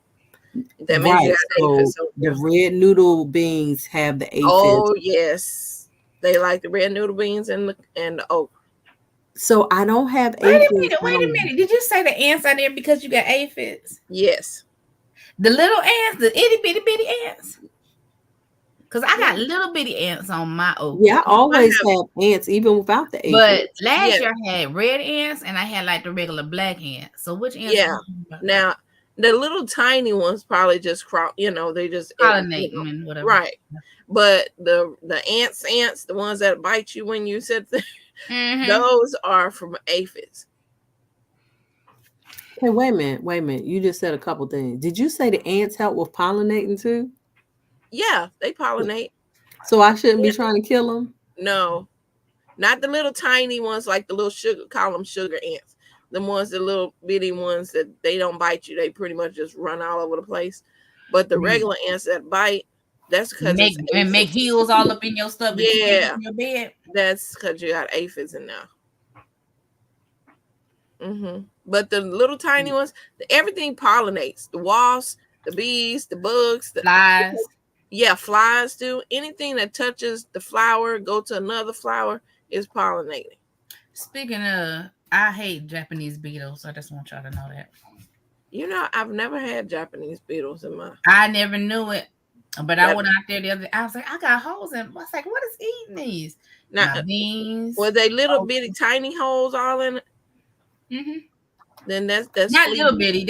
That means you Right. got So aphids. the red noodle beans have the aphids. Oh yes, they like the red noodle beans and the okra. So I don't have Wait aphids. a minute. Did you say the ants are there because you got aphids? Yes. The little ants, the itty bitty ants. Because I got little bitty ants on my okra. Yeah, I always have ants, even without the aphids. But last year I had red ants and I had like the regular black ants. So which ants? Yeah. Now the little tiny ones probably just crawl. They just pollinate and whatever. Right. But the ants, the ones that bite you when you sit there, those are from aphids. Okay, wait a minute. You just said a couple things. Did you say the ants help with pollinating too? Yeah, they pollinate. So I shouldn't be trying to kill them? No, not the little tiny ones like the little call them sugar ants. The ones, the little bitty ones that they don't bite you. They pretty much just run all over the place. But the regular ants that bite, that's because make heels all up in your stuff. Yeah, in your bed. That's because you got aphids in there. But the little tiny ones, everything pollinates. The wasps, the bees, the bugs, the flies. Yeah, flies do. Anything that touches the flower, go to another flower, is pollinating. Speaking of, I hate Japanese beetles. I just want y'all to know that. I've never had Japanese beetles in my. I never knew it, but I went out there the other day. I was like, I got holes in. I was like, what is eating these? My beans. Were they little bitty tiny holes all in it? Then that's not little bitty.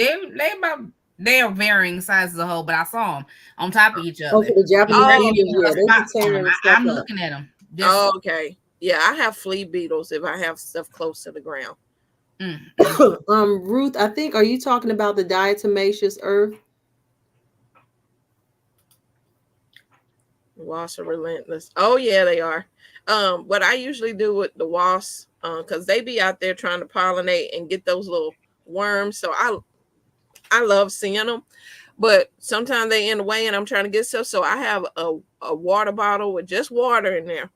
They're varying sizes of hole, but I saw them on top of each other. Okay, the Japanese I'm looking at them. Okay. Yeah, I have flea beetles if I have stuff close to the ground. Ruth, I think, are you talking about the diatomaceous earth? Wasps are relentless. Oh yeah, they are. What I usually do with the wasps, because they be out there trying to pollinate and get those little worms. So I love seeing them, but sometimes they in the way and I'm trying to get stuff. So I have a water bottle with just water in there,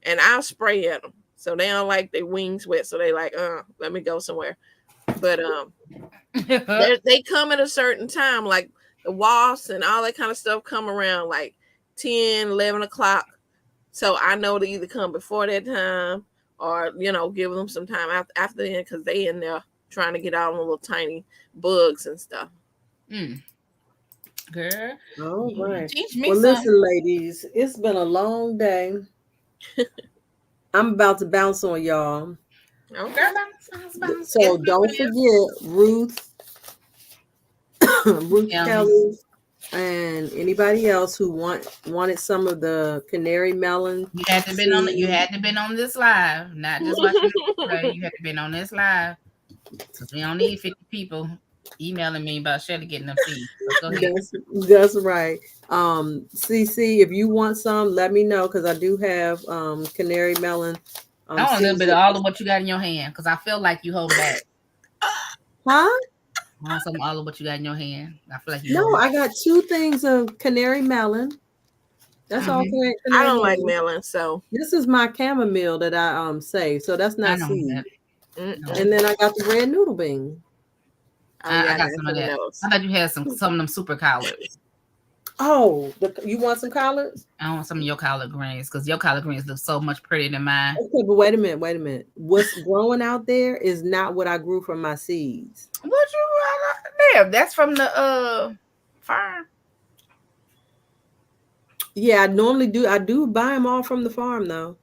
and I'll spray at them. So they don't like their wings wet. So they like, let me go somewhere. But they come at a certain time, like the wasps and all that kind of stuff come around like 10, 11 o'clock. So I know to either come before that time or, give them some time after then, because they in there trying to get all the little tiny bugs and stuff. Girl. All right. Teach me listen, ladies, it's been a long day. I'm about to bounce on y'all. Okay. So don't forget Ruth Kelly, and anybody else who wanted some of the canary melon. You had to been on this live, not just watching the you had to been on this live. Because we don't need 50 people emailing me about Shelly getting them seeds. So go ahead. That's right. CiCi, if you want some, let me know, because I do have canary melon. I want a little bit of all of what you got in your hand, because I feel like you hold back. Huh? I want some all of what you got in your hand. I feel like you. No, I got 2 things of canary melon. That's all. Canary I don't like melon, so this is my chamomile that I saved. So that's not seed. And then I got the red noodle bean. I got some of that. I thought you had some of them super collards. Oh, you want some collards? I want some of your collard greens, because your collard greens look so much prettier than mine. Okay, but wait a minute. What's growing out there is not what I grew from my seeds. What you there? That's from the farm. Yeah, I normally do. I do buy them all from the farm, though.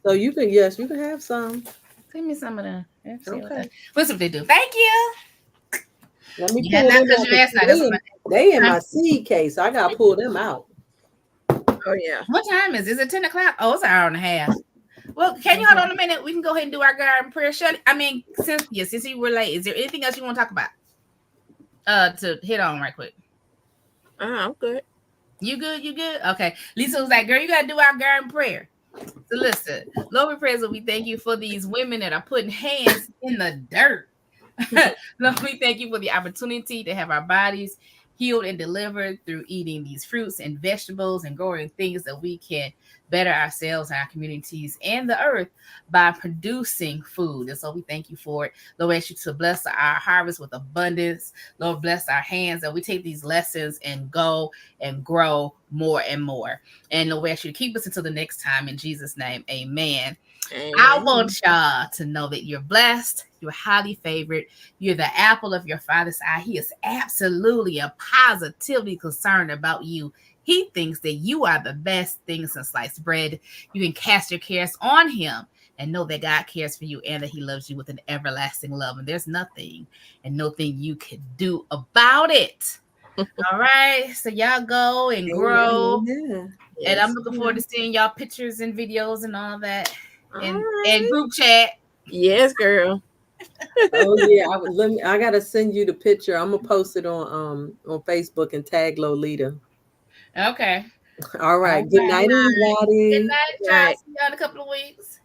So you can have some. Give me some of them. Okay. Let's see what they do. Thank you. Let me pull them out. They in my seed case. I gotta pull them out. Oh yeah. What time is it? Is it 10 o'clock? Oh, it's an hour and a half. Well, can you hold on a minute? We can go ahead and do our garden prayer. Cynthia, since you were late, is there anything else you want to talk about? To hit on right quick. I'm good. You good? You good? Okay. Lisa was like, girl, you got to do our garden prayer. So listen, Lord, we praise and we thank you for these women that are putting hands in the dirt. Lord, we thank you for the opportunity to have our bodies healed and delivered through eating these fruits and vegetables and growing things that we can better ourselves and our communities and the earth by producing food. And so we thank you for it. Lord, we ask you to bless our harvest with abundance. Lord, bless our hands that we take these lessons and go and grow more and more. And Lord, we ask you to keep us until the next time. In Jesus' name, amen. I Amen. want y'all to know that you're blessed, you're highly favored, you're the apple of your father's eye. He is absolutely a positively concerned about you. He thinks that you are the best thing since sliced bread. You can cast your cares on him and know that God cares for you and that he loves you with an everlasting love. And there's nothing and nothing you can do about it. All right. So y'all go and grow. Amen. And I'm Yes. looking forward to seeing y'all pictures and videos and all that. All And right. group chat. Yes, girl. Oh yeah, I gotta send you the picture. I'm gonna post it on Facebook and tag Lolita. Okay. All right. All Good right. night, Good everybody. night, y'all. Right. See y'all in a couple of weeks.